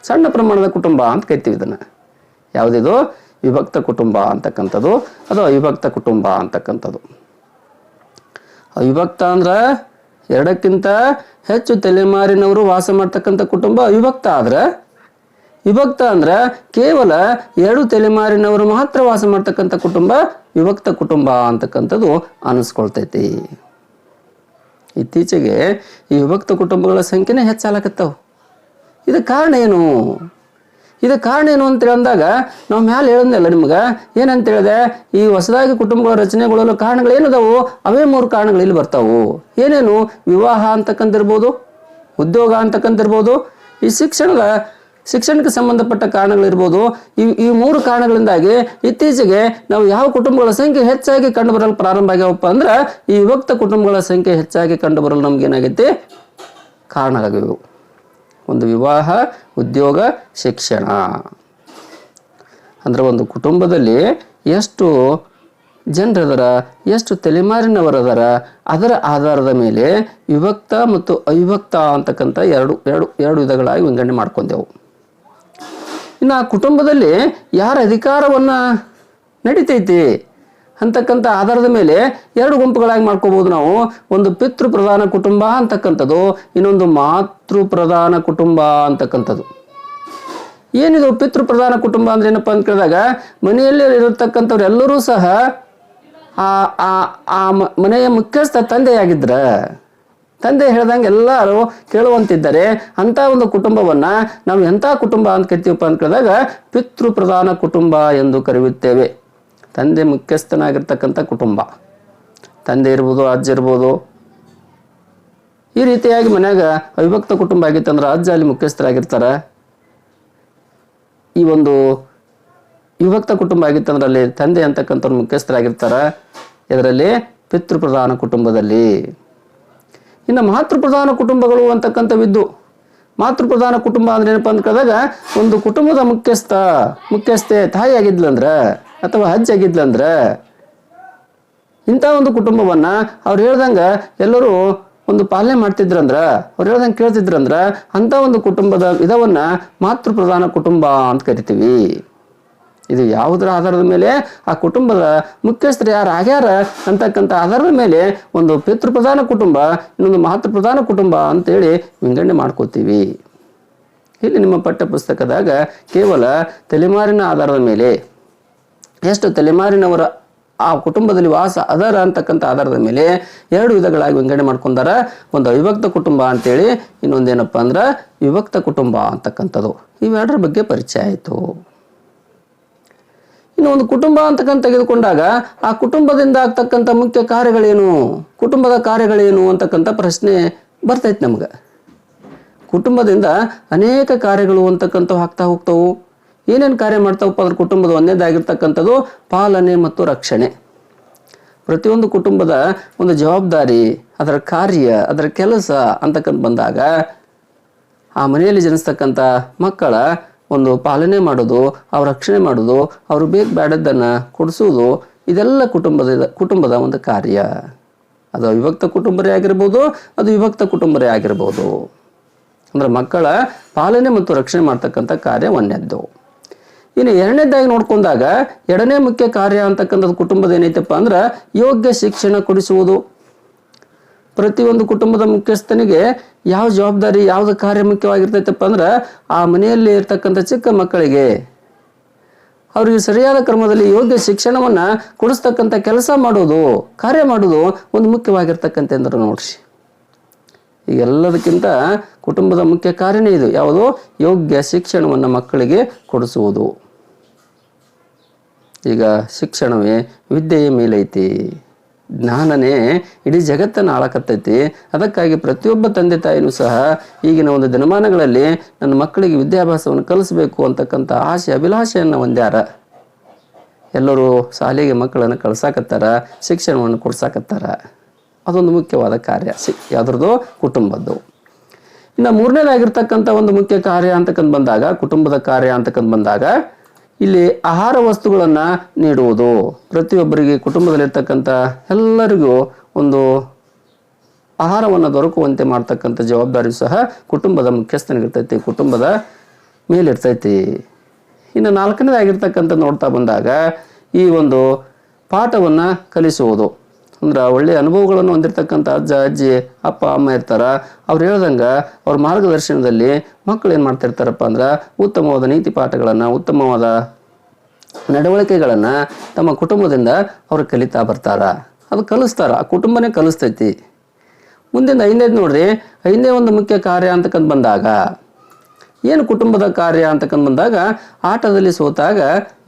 Speaker 2: ಸಣ್ಣ ಪ್ರಮಾಣದ ಕುಟುಂಬ ಅಂತ ಕರಿತೀವಿ ಇದನ್ನ. ಯಾವುದಿದು? ವಿಭಕ್ತ ಕುಟುಂಬ ಅಂತಕ್ಕಂಥದ್ದು, ಅದು ಅವಿಭಕ್ತ ಕುಟುಂಬ ಅಂತಕ್ಕಂಥದ್ದು. ಅವಿಭಕ್ತ ಅಂದ್ರೆ 2ಕ್ಕಿಂತ ಹೆಚ್ಚು ತಲೆಮಾರಿನವರು ವಾಸ ಮಾಡ್ತಕ್ಕಂಥ ಕುಟುಂಬ ಅವಿಭಕ್ತ. ಆದ್ರೆ ವಿಭಕ್ತ ಅಂದ್ರೆ ಕೇವಲ 2 ತಲೆಮಾರಿನವರು ಮಾತ್ರ ವಾಸ ಮಾಡ್ತಕ್ಕಂಥ ಕುಟುಂಬ ವಿಭಕ್ತ ಕುಟುಂಬ ಅಂತಕ್ಕಂಥದ್ದು ಅನಿಸ್ಕೊಳ್ತೈತಿ. ಇತ್ತೀಚೆಗೆ ಈ ವಿಭಕ್ತ ಕುಟುಂಬಗಳ ಸಂಖ್ಯೆನೇ ಹೆಚ್ಚಾಗತ್ತವು. ಇದಕ್ಕೆ ಕಾರಣ ಏನು? ಇದಕ್ಕೆ ಕಾರಣ ಏನು ಅಂತೇಳಿ ಅಂದಾಗ ನಾವು ಮ್ಯಾಲೆ ಹೇಳಿದ್ನಲ್ಲ ನಿಮ್ಗೆ, ಏನಂತ ಹೇಳಿದೆ, ಈ ಹೊಸದಾಗಿ ಕುಟುಂಬಗಳ ರಚನೆಗೊಳ್ಳಲು ಕಾರಣಗಳು ಏನದಾವು? ಅವೇ 3 ಕಾರಣಗಳು ಇಲ್ಲಿ ಬರ್ತಾವು. ಏನೇನು? ವಿವಾಹ ಅಂತಕ್ಕಂತಿರ್ಬೋದು, ಉದ್ಯೋಗ ಅಂತಕ್ಕಂತಿರ್ಬೋದು, ಈ ಶಿಕ್ಷಣಕ್ಕೆ ಸಂಬಂಧಪಟ್ಟ ಕಾರಣಗಳಿರ್ಬೋದು. ಈ 3 ಕಾರಣಗಳಿಂದಾಗಿ ಇತ್ತೀಚೆಗೆ ನಾವು ಯಾವ ಕುಟುಂಬಗಳ ಸಂಖ್ಯೆ ಹೆಚ್ಚಾಗಿ ಕಂಡು ಬರಲು ಪ್ರಾರಂಭ ಆಗ್ಯಾವಪ್ಪ ಅಂದ್ರೆ ಈ ವಿಭಕ್ತ ಕುಟುಂಬಗಳ ಸಂಖ್ಯೆ ಹೆಚ್ಚಾಗಿ ಕಂಡು ಬರಲು ನಮ್ಗೆ ಏನಾಗೈತಿ? ಕಾರಣಗಳಾಗಿವೆ. ಒಂದು ವಿವಾಹ, ಉದ್ಯೋಗ, ಶಿಕ್ಷಣ. ಅಂದ್ರೆ ಒಂದು ಕುಟುಂಬದಲ್ಲಿ ಎಷ್ಟು ಜನರದರ, ಎಷ್ಟು ತಲೆಮಾರಿನವರದರ, ಅದರ ಆಧಾರದ ಮೇಲೆ ವಿಭಕ್ತ ಮತ್ತು ಅವಿಭಕ್ತ ಅಂತಕ್ಕಂಥ ಎರಡು ವಿಧಗಳಾಗಿ ವಿಂಗಡಣೆ ಮಾಡ್ಕೊಂಡೆವು. ಇನ್ನು ಆ ಕುಟುಂಬದಲ್ಲಿ ಯಾರ ಅಧಿಕಾರವನ್ನ ನಡೀತೈತಿ ಅಂತಕ್ಕಂಥ ಆಧಾರದ ಮೇಲೆ 2 ಗುಂಪುಗಳಾಗಿ ಮಾಡ್ಕೋಬಹುದು ನಾವು. ಒಂದು ಪಿತೃ ಪ್ರಧಾನ ಕುಟುಂಬ ಅಂತಕ್ಕಂಥದ್ದು, ಇನ್ನೊಂದು ಮಾತೃ ಪ್ರಧಾನ ಕುಟುಂಬ ಅಂತಕ್ಕಂಥದ್ದು. ಏನಿದು ಪಿತೃ ಪ್ರಧಾನ ಕುಟುಂಬ ಅಂದ್ರೆ ಏನಪ್ಪಾ ಅಂತ ಕೇಳಿದಾಗ ಮನೆಯಲ್ಲಿ ಇರತಕ್ಕಂಥವ್ರು ಎಲ್ಲರೂ ಸಹ ಆ ಮನೆಯ ಮುಖ್ಯಸ್ಥ ತಂದೆಯಾಗಿದ್ರ, ತಂದೆ ಹೇಳ್ದಂಗೆ ಎಲ್ಲರೂ ಕೇಳುವಂತಿದ್ದಾರೆ. ಅಂತ ಒಂದು ಕುಟುಂಬವನ್ನ ನಾವು ಎಂಥ ಕುಟುಂಬ ಅಂತ ಕರಿತೀವಪ್ಪ ಅಂತ ಕೇಳಿದಾಗ ಪಿತೃ ಪ್ರಧಾನ ಕುಟುಂಬ ಎಂದು ಕರೆಯುತ್ತೇವೆ. ತಂದೆ ಮುಖ್ಯಸ್ಥನಾಗಿರ್ತಕ್ಕಂಥ ಕುಟುಂಬ. ತಂದೆ ಇರ್ಬೋದು, ಅಜ್ಜ ಇರ್ಬೋದು. ಈ ರೀತಿಯಾಗಿ ಮನ್ಯಾಗ ಅವಿಭಕ್ತ ಕುಟುಂಬ ಆಗಿತ್ತಂದ್ರೆ ಅಜ್ಜ ಅಲ್ಲಿ ಮುಖ್ಯಸ್ಥರಾಗಿರ್ತಾರೆ. ಈ ಒಂದು ವಿಭಕ್ತ ಕುಟುಂಬ ಆಗಿತ್ತಂದ್ರೆ ಅಲ್ಲಿ ತಂದೆ ಅಂತಕ್ಕಂಥವ್ರು ಮುಖ್ಯಸ್ಥರಾಗಿರ್ತಾರೆ. ಇದರಲ್ಲಿ ಪಿತೃಪ್ರಧಾನ ಕುಟುಂಬದಲ್ಲಿ. ಇನ್ನು ಮಾತೃಪ್ರಧಾನ ಕುಟುಂಬಗಳು ಅಂತಕ್ಕಂಥವಿದ್ದು, ಮಾತೃಪ್ರಧಾನ ಕುಟುಂಬ ಅಂದ್ರೆ ಏನಪ್ಪ ಅಂತ ಕೇಳಿದಾಗ ಒಂದು ಕುಟುಂಬದ ಮುಖ್ಯಸ್ಥೆ ತಾಯಿ ಆಗಿದ್ಲಂದ್ರೆ ಅಥವಾ ಅಜ್ಜ ಆಗಿದ್ಲಂದ್ರೆ ಇಂಥ ಒಂದು ಕುಟುಂಬವನ್ನ ಅವ್ರು ಹೇಳ್ದಂಗ ಎಲ್ಲರೂ ಒಂದು ಪಾಲನೆ ಮಾಡ್ತಿದ್ರಂದ್ರ, ಅವ್ರು ಹೇಳ್ದಂಗೆ ಕೇಳ್ತಿದ್ರಂದ್ರ ಅಂಥ ಒಂದು ಕುಟುಂಬದ ವಿಧವನ್ನ ಮಾತೃಪ್ರಧಾನ ಕುಟುಂಬ ಅಂತ ಕರಿತೀವಿ. ಇದು ಯಾವುದರ ಆಧಾರದ ಮೇಲೆ ಆ ಕುಟುಂಬದ ಮುಖ್ಯಸ್ಥರು ಯಾರು ಆಗ್ಯಾರ ಅಂತಕ್ಕಂಥ ಆಧಾರದ ಮೇಲೆ ಒಂದು ಪಿತೃಪ್ರಧಾನ ಕುಟುಂಬ, ಇನ್ನೊಂದು ಮಾತೃಪ್ರಧಾನ ಕುಟುಂಬ ಅಂತೇಳಿ ವಿಂಗಡಣೆ ಮಾಡ್ಕೋತೀವಿ. ಇಲ್ಲಿ ನಿಮ್ಮ ಪಠ್ಯ ಪುಸ್ತಕದಾಗ ಕೇವಲ ತಲೆಮಾರಿನ ಆಧಾರದ ಮೇಲೆ ಎಷ್ಟು ತಲೆಮಾರಿನವರ ಆ ಕುಟುಂಬದಲ್ಲಿ ವಾಸ ಅದರ ಅಂತಕ್ಕಂಥ ಆಧಾರದ ಮೇಲೆ 2 ವಿಧಗಳಾಗಿ ವಿಂಗಡಣೆ ಮಾಡ್ಕೊಂಡಾರ. ಒಂದು ಅವಿಭಕ್ತ ಕುಟುಂಬ ಅಂತೇಳಿ, ಇನ್ನೊಂದೇನಪ್ಪ ಅಂದ್ರೆ ವಿಭಕ್ತ ಕುಟುಂಬ ಅಂತಕ್ಕಂಥದ್ದು. ಇವೆರಡರ ಬಗ್ಗೆ ಪರಿಚಯ ಆಯಿತು. ಇನ್ನು ಒಂದು ಕುಟುಂಬ ಅಂತಕ್ಕಂಥ ತೆಗೆದುಕೊಂಡಾಗ ಆ ಕುಟುಂಬದಿಂದ ಆಗ್ತಕ್ಕಂಥ ಮುಖ್ಯ ಕಾರ್ಯಗಳೇನು, ಕುಟುಂಬದ ಕಾರ್ಯಗಳೇನು ಅಂತಕ್ಕಂಥ ಪ್ರಶ್ನೆ ಬರ್ತೈತೆ ನಮ್ಗೆ. ಕುಟುಂಬದಿಂದ ಅನೇಕ ಕಾರ್ಯಗಳು ಅಂತಕ್ಕಂಥವು ಆಗ್ತಾ ಹೋಗ್ತಾವು. ಏನೇನು ಕಾರ್ಯ ಮಾಡ್ತಾವಪ್ಪ ಅಂದ್ರೆ ಕುಟುಂಬದ ಒಂದೇದಾಗಿರ್ತಕ್ಕಂಥದ್ದು ಪಾಲನೆ ಮತ್ತು ರಕ್ಷಣೆ. ಪ್ರತಿಯೊಂದು ಕುಟುಂಬದ ಒಂದು ಜವಾಬ್ದಾರಿ, ಅದರ ಕಾರ್ಯ, ಅದರ ಕೆಲಸ ಅಂತಕ್ಕಂಥ ಬಂದಾಗ ಆ ಮನೆಯಲ್ಲಿ ಜನಿಸ್ತಕ್ಕಂಥ ಮಕ್ಕಳ ಒಂದು ಪಾಲನೆ ಮಾಡೋದು, ಅವ್ರ ರಕ್ಷಣೆ ಮಾಡೋದು, ಅವರು ಬೇಕು ಬೇಡದ್ದನ್ನು ಕೊಡಿಸೋದು, ಇದೆಲ್ಲ ಕುಟುಂಬದ ಒಂದು ಕಾರ್ಯ. ಅದು ಅವಿಭಕ್ತ ಕುಟುಂಬರೇ ಆಗಿರ್ಬೋದು, ಅದು ವಿಭಕ್ತ ಕುಟುಂಬರೇ ಆಗಿರ್ಬೋದು. ಅಂದ್ರೆ ಮಕ್ಕಳ ಪಾಲನೆ ಮತ್ತು ರಕ್ಷಣೆ ಮಾಡ್ತಕ್ಕಂಥ ಕಾರ್ಯ ಒಂದನೇದ್ದು. ಇನ್ನು ಎರಡನೇದಾಗಿ ನೋಡ್ಕೊಂಡಾಗ ಎರಡನೇ ಮುಖ್ಯ ಕಾರ್ಯ ಅಂತಕ್ಕಂಥದ್ದು ಕುಟುಂಬದ ಏನೈತಪ್ಪ ಅಂದ್ರೆ ಯೋಗ್ಯ ಶಿಕ್ಷಣ ಕೊಡಿಸುವುದು. ಪ್ರತಿಯೊಂದು ಕುಟುಂಬದ ಮುಖ್ಯಸ್ಥನಿಗೆ ಯಾವ ಜವಾಬ್ದಾರಿ, ಯಾವ್ದು ಕಾರ್ಯ ಮುಖ್ಯವಾಗಿರ್ತೈತಪ್ಪ ಅಂದ್ರೆ ಆ ಮನೆಯಲ್ಲಿ ಇರ್ತಕ್ಕಂಥ ಚಿಕ್ಕ ಮಕ್ಕಳಿಗೆ ಅವರಿಗೆ ಸರಿಯಾದ ಕ್ರಮದಲ್ಲಿ ಯೋಗ್ಯ ಶಿಕ್ಷಣವನ್ನ ಕೊಡಿಸ್ತಕ್ಕಂಥ ಕೆಲಸ ಮಾಡೋದು, ಕಾರ್ಯ ಮಾಡೋದು ಒಂದು ಮುಖ್ಯವಾಗಿರ್ತಕ್ಕಂಥ ಅಂದ್ರೆ ನೋಡ್ರಿ. ಈಗ ಎಲ್ಲದಕ್ಕಿಂತ ಕುಟುಂಬದ ಮುಖ್ಯ ಕಾರ್ಯನೇ ಇದು. ಯಾವುದು? ಯೋಗ್ಯ ಶಿಕ್ಷಣವನ್ನು ಮಕ್ಕಳಿಗೆ ಕೊಡಿಸುವುದು. ಈಗ ಶಿಕ್ಷಣವೇ ವಿದ್ಯೆಯ ಮೇಲೈತಿ, ಜ್ಞಾನನೇ ಇಡೀ ಜಗತ್ತನ್ನು ಆಳಕತ್ತೈತಿ. ಅದಕ್ಕಾಗಿ ಪ್ರತಿಯೊಬ್ಬ ತಂದೆ ತಾಯಿನೂ ಸಹ ಈಗಿನ ಒಂದು ದಿನಮಾನಗಳಲ್ಲಿ ನನ್ನ ಮಕ್ಕಳಿಗೆ ವಿದ್ಯಾಭ್ಯಾಸವನ್ನು ಕಲಿಸಬೇಕು ಅಂತಕ್ಕಂಥ ಆಸೆ ಅಭಿಲಾಷೆಯನ್ನು ಹೊಂದ್ಯಾರ. ಎಲ್ಲರೂ ಶಾಲೆಗೆ ಮಕ್ಕಳನ್ನು ಕಳ್ಸಾಕತ್ತಾರ, ಶಿಕ್ಷಣವನ್ನು ಕೊಡ್ಸಾಕತ್ತಾರ. ಅದೊಂದು ಮುಖ್ಯವಾದ ಕಾರ್ಯ ಯಾವ್ದ್ರದ್ದು? ಕುಟುಂಬದ್ದು. ಇನ್ನು ಮೂರನೇದಾಗಿರ್ತಕ್ಕಂಥ ಒಂದು ಮುಖ್ಯ ಕಾರ್ಯ ಅಂತಕ್ಕಂಥ ಬಂದಾಗ, ಕುಟುಂಬದ ಕಾರ್ಯ ಅಂತಕ್ಕಂಥ ಬಂದಾಗ ಇಲ್ಲಿ ಆಹಾರ ವಸ್ತುಗಳನ್ನು ನೀಡುವುದು. ಪ್ರತಿಯೊಬ್ಬರಿಗೆ ಕುಟುಂಬದಲ್ಲಿರ್ತಕ್ಕಂಥ ಎಲ್ಲರಿಗೂ ಒಂದು ಆಹಾರವನ್ನು ದೊರಕುವಂತೆ ಮಾಡ್ತಕ್ಕಂಥ ಜವಾಬ್ದಾರಿ ಸಹ ಕುಟುಂಬದ ಮುಖ್ಯಸ್ಥನಿಗಿರ್ತೈತಿ, ಕುಟುಂಬದ ಮೇಲಿರ್ತೈತಿ. ಇನ್ನು ನಾಲ್ಕನೇದಾಗಿರ್ತಕ್ಕಂಥ ನೋಡ್ತಾ ಬಂದಾಗ ಈ ಒಂದು ಪಾಠವನ್ನು ಕಲಿಸುವುದು. ಅಂದ್ರೆ ಒಳ್ಳೆಯ ಅನುಭವಗಳನ್ನು ಹೊಂದಿರತಕ್ಕಂಥ ಅಜ್ಜ ಅಜ್ಜಿ ಅಪ್ಪ ಅಮ್ಮ ಇರ್ತಾರ. ಅವ್ರು ಹೇಳ್ದಂಗೆ ಅವ್ರ ಮಾರ್ಗದರ್ಶನದಲ್ಲಿ ಮಕ್ಕಳು ಏನು ಮಾಡ್ತಿರ್ತಾರಪ್ಪ ಅಂದ್ರೆ ಉತ್ತಮವಾದ ನೀತಿ ಪಾಠಗಳನ್ನು, ಉತ್ತಮವಾದ ನಡವಳಿಕೆಗಳನ್ನು ತಮ್ಮ ಕುಟುಂಬದಿಂದ ಅವ್ರು ಕಲಿತಾ ಬರ್ತಾರ. ಅದು ಕಲಿಸ್ತಾರ, ಆ ಕುಟುಂಬನೇ ಕಲಿಸ್ತೈತಿ. ಮುಂದಿನ 5ನೇದು ನೋಡ್ರಿ, 5ನೇ ಒಂದು ಮುಖ್ಯ ಕಾರ್ಯ ಅಂತಕ್ಕಂಥ ಬಂದಾಗ ಏನು ಕುಟುಂಬದ ಕಾರ್ಯ ಅಂತಕ್ಕಂಥ ಬಂದಾಗ ಆಟದಲ್ಲಿ ಸೋತಾಗ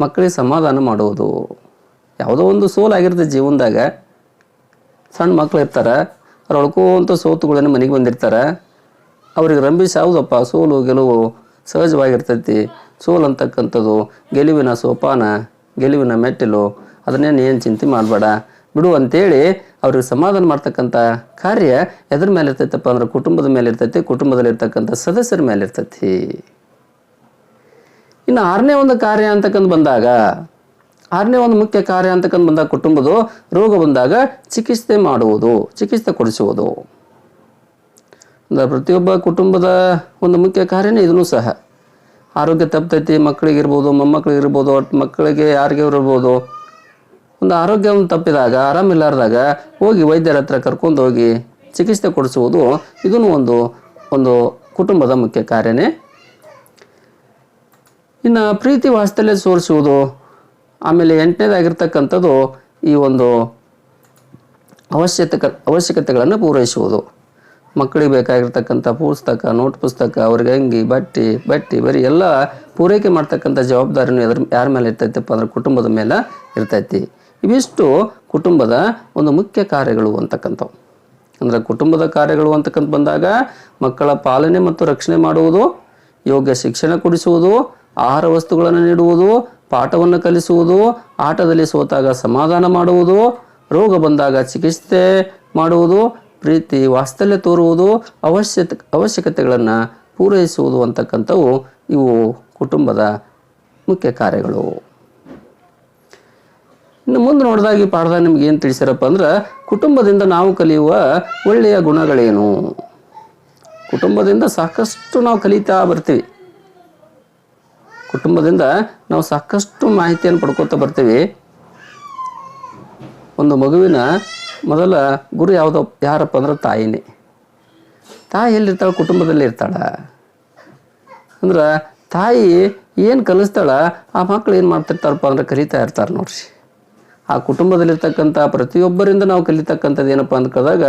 Speaker 2: ಮಕ್ಕಳಿಗೆ ಸಮಾಧಾನ ಮಾಡುವುದು. ಯಾವುದೋ ಒಂದು ಸೋಲಾಗಿರ್ತದೆ ಜೀವನದಾಗ. ಸಣ್ಣ ಮಕ್ಳು ಇರ್ತಾರೆ, ಅವ್ರು ಅಳ್ಕೋಂಥ ಸೋತುಗಳನ್ನು ಮನೆಗೆ ಬಂದಿರ್ತಾರೆ. ಅವ್ರಿಗೆ ರಂಭಿಸಿ ಯಾವುದಪ್ಪ ಸೋಲು ಗೆಲುವು ಸಹಜವಾಗಿರ್ತೈತಿ. ಸೋಲು ಅಂತಕ್ಕಂಥದ್ದು ಗೆಲುವಿನ ಸೋಪಾನ, ಗೆಲುವಿನ ಮೆಟ್ಟಿಲು, ಅದನ್ನೇನು ಏನು ಚಿಂತೆ ಮಾಡಬೇಡ ಬಿಡು ಅಂತೇಳಿ ಅವ್ರಿಗೆ ಸಮಾಧಾನ ಮಾಡ್ತಕ್ಕಂಥ ಕಾರ್ಯ ಎದ್ರ ಮೇಲೆ ಇರ್ತೈತಪ್ಪ ಅಂದ್ರೆ ಕುಟುಂಬದ ಮೇಲೆ ಇರ್ತೈತಿ, ಕುಟುಂಬದಲ್ಲಿರ್ತಕ್ಕಂಥ ಸದಸ್ಯರ ಮೇಲೆ ಇರ್ತೈತಿ. ಇನ್ನು 6ನೇ ಒಂದು ಕಾರ್ಯ ಅಂತಕ್ಕಂಥ ಬಂದಾಗ, 6ನೇ ಒಂದು ಮುಖ್ಯ ಕಾರ್ಯ ಅಂತಕ್ಕಂಥ ಬಂದಾಗ ಕುಟುಂಬದ ರೋಗ ಬಂದಾಗ ಚಿಕಿತ್ಸೆ ಮಾಡುವುದು, ಚಿಕಿತ್ಸೆ ಕೊಡಿಸುವುದು. ಅಂದ್ರೆ ಪ್ರತಿಯೊಬ್ಬ ಕುಟುಂಬದ ಒಂದು ಮುಖ್ಯ ಕಾರ್ಯನೇ ಇದನ್ನು ಸಹ. ಆರೋಗ್ಯ ತಪ್ಪತೈತಿ, ಮಕ್ಕಳಿಗಿರ್ಬೋದು, ಮೊಮ್ಮಕ್ಕಳಿಗಿರ್ಬೋದು, ಒಟ್ಟು ಮಕ್ಕಳಿಗೆ ಯಾರಿಗೆ ಇರ್ಬೋದು, ಒಂದು ಆರೋಗ್ಯ ತಪ್ಪಿದಾಗ, ಆರಾಮಿಲ್ಲಾರ್ದಾಗ ಹೋಗಿ ವೈದ್ಯರ ಹತ್ರ ಕರ್ಕೊಂಡು ಹೋಗಿ ಚಿಕಿತ್ಸೆ ಕೊಡಿಸುವುದು, ಇದನ್ನು ಒಂದು ಕುಟುಂಬದ ಮುಖ್ಯ ಕಾರ್ಯನೇ. ಇನ್ನು ಪ್ರೀತಿ ವಾತ್ಸಲ್ಯ ತೋರಿಸುವುದು. ಆಮೇಲೆ 8ನೇದಾಗಿರ್ತಕ್ಕಂಥದ್ದು ಈ ಒಂದು ಅವಶ್ಯಕತೆಗಳನ್ನು ಪೂರೈಸುವುದು. ಮಕ್ಕಳಿಗೆ ಬೇಕಾಗಿರ್ತಕ್ಕಂಥ ಪುಸ್ತಕ, ನೋಟ್ ಪುಸ್ತಕ, ಅವ್ರಿಗೆ ಅಂಗಿ, ಬಟ್ಟೆ ಬರೀ ಎಲ್ಲ ಪೂರೈಕೆ ಮಾಡ್ತಕ್ಕಂಥ ಜವಾಬ್ದಾರಿನೂ ಯಾರ ಮೇಲೆ ಇರ್ತೈತಪ್ಪ ಅಂದ್ರೆ ಕುಟುಂಬದ ಮೇಲೆ ಇರ್ತೈತಿ. ಇವಿಷ್ಟು ಕುಟುಂಬದ ಒಂದು ಮುಖ್ಯ ಕಾರ್ಯಗಳು ಅಂತಕ್ಕಂಥವು. ಅಂದರೆ ಕುಟುಂಬದ ಕಾರ್ಯಗಳು ಅಂತಕ್ಕಂಥ ಬಂದಾಗ ಮಕ್ಕಳ ಪಾಲನೆ ಮತ್ತು ರಕ್ಷಣೆ ಮಾಡುವುದು, ಯೋಗ್ಯ ಶಿಕ್ಷಣ ಕೊಡಿಸುವುದು, ಆಹಾರ ವಸ್ತುಗಳನ್ನು ನೀಡುವುದು, ಪಾಠವನ್ನು ಕಲಿಸುವುದು, ಆಟದಲ್ಲಿ ಸೋತಾಗ ಸಮಾಧಾನ ಮಾಡುವುದು, ರೋಗ ಬಂದಾಗ ಚಿಕಿತ್ಸೆ ಮಾಡುವುದು, ಪ್ರೀತಿ ವಾತ್ಸಲ್ಯ ತೋರುವುದು, ಅವಶ್ಯಕತೆಗಳನ್ನು ಪೂರೈಸುವುದು ಅಂತಕ್ಕಂಥವು ಇವು ಕುಟುಂಬದ ಮುಖ್ಯ ಕಾರ್ಯಗಳು. ಇನ್ನು ಮುಂದೆ ನೋಡಿದಾಗ ಈ ಪಾಠದಾಗ ನಿಮ್ಗೆ ಏನು ತಿಳಿಸ್ಯಾರಪ್ಪ ಅಂದ್ರೆ ಕುಟುಂಬದಿಂದ ನಾವು ಕಲಿಯುವ ಒಳ್ಳೆಯ ಗುಣಗಳೇನು. ಕುಟುಂಬದಿಂದ ಸಾಕಷ್ಟು ನಾವು ಕಲಿತಾ ಬರ್ತೀವಿ. ಕುಟುಂಬದಿಂದ ನಾವು ಸಾಕಷ್ಟು ಮಾಹಿತಿಯನ್ನು ಪಡ್ಕೋತಾ ಬರ್ತೀವಿ. ಒಂದು ಮಗುವಿನ ಮೊದಲ ಗುರು ಯಾರಪ್ಪ ಅಂದ್ರೆ ತಾಯಿನೇ. ತಾಯಿ ಎಲ್ಲಿರ್ತಾಳೆ? ಕುಟುಂಬದಲ್ಲಿ ಇರ್ತಾಳೆ. ಅಂದ್ರೆ ತಾಯಿ ಏನು ಕಲಿಸ್ತಾಳ ಆ ಮಕ್ಕಳು ಏನು ಮಾಡ್ತಿರ್ತಾರಪ್ಪ ಅಂದ್ರೆ ಕಲಿತಾ ಇರ್ತಾರೆ ನೋಡ್ರಿ. ಆ ಕುಟುಂಬದಲ್ಲಿರ್ತಕ್ಕಂಥ ಪ್ರತಿಯೊಬ್ಬರಿಂದ ನಾವು ಕಲಿತಕ್ಕಂಥದ್ದು ಏನಪ್ಪ ಅಂದ್ಕೊಂಡಾಗ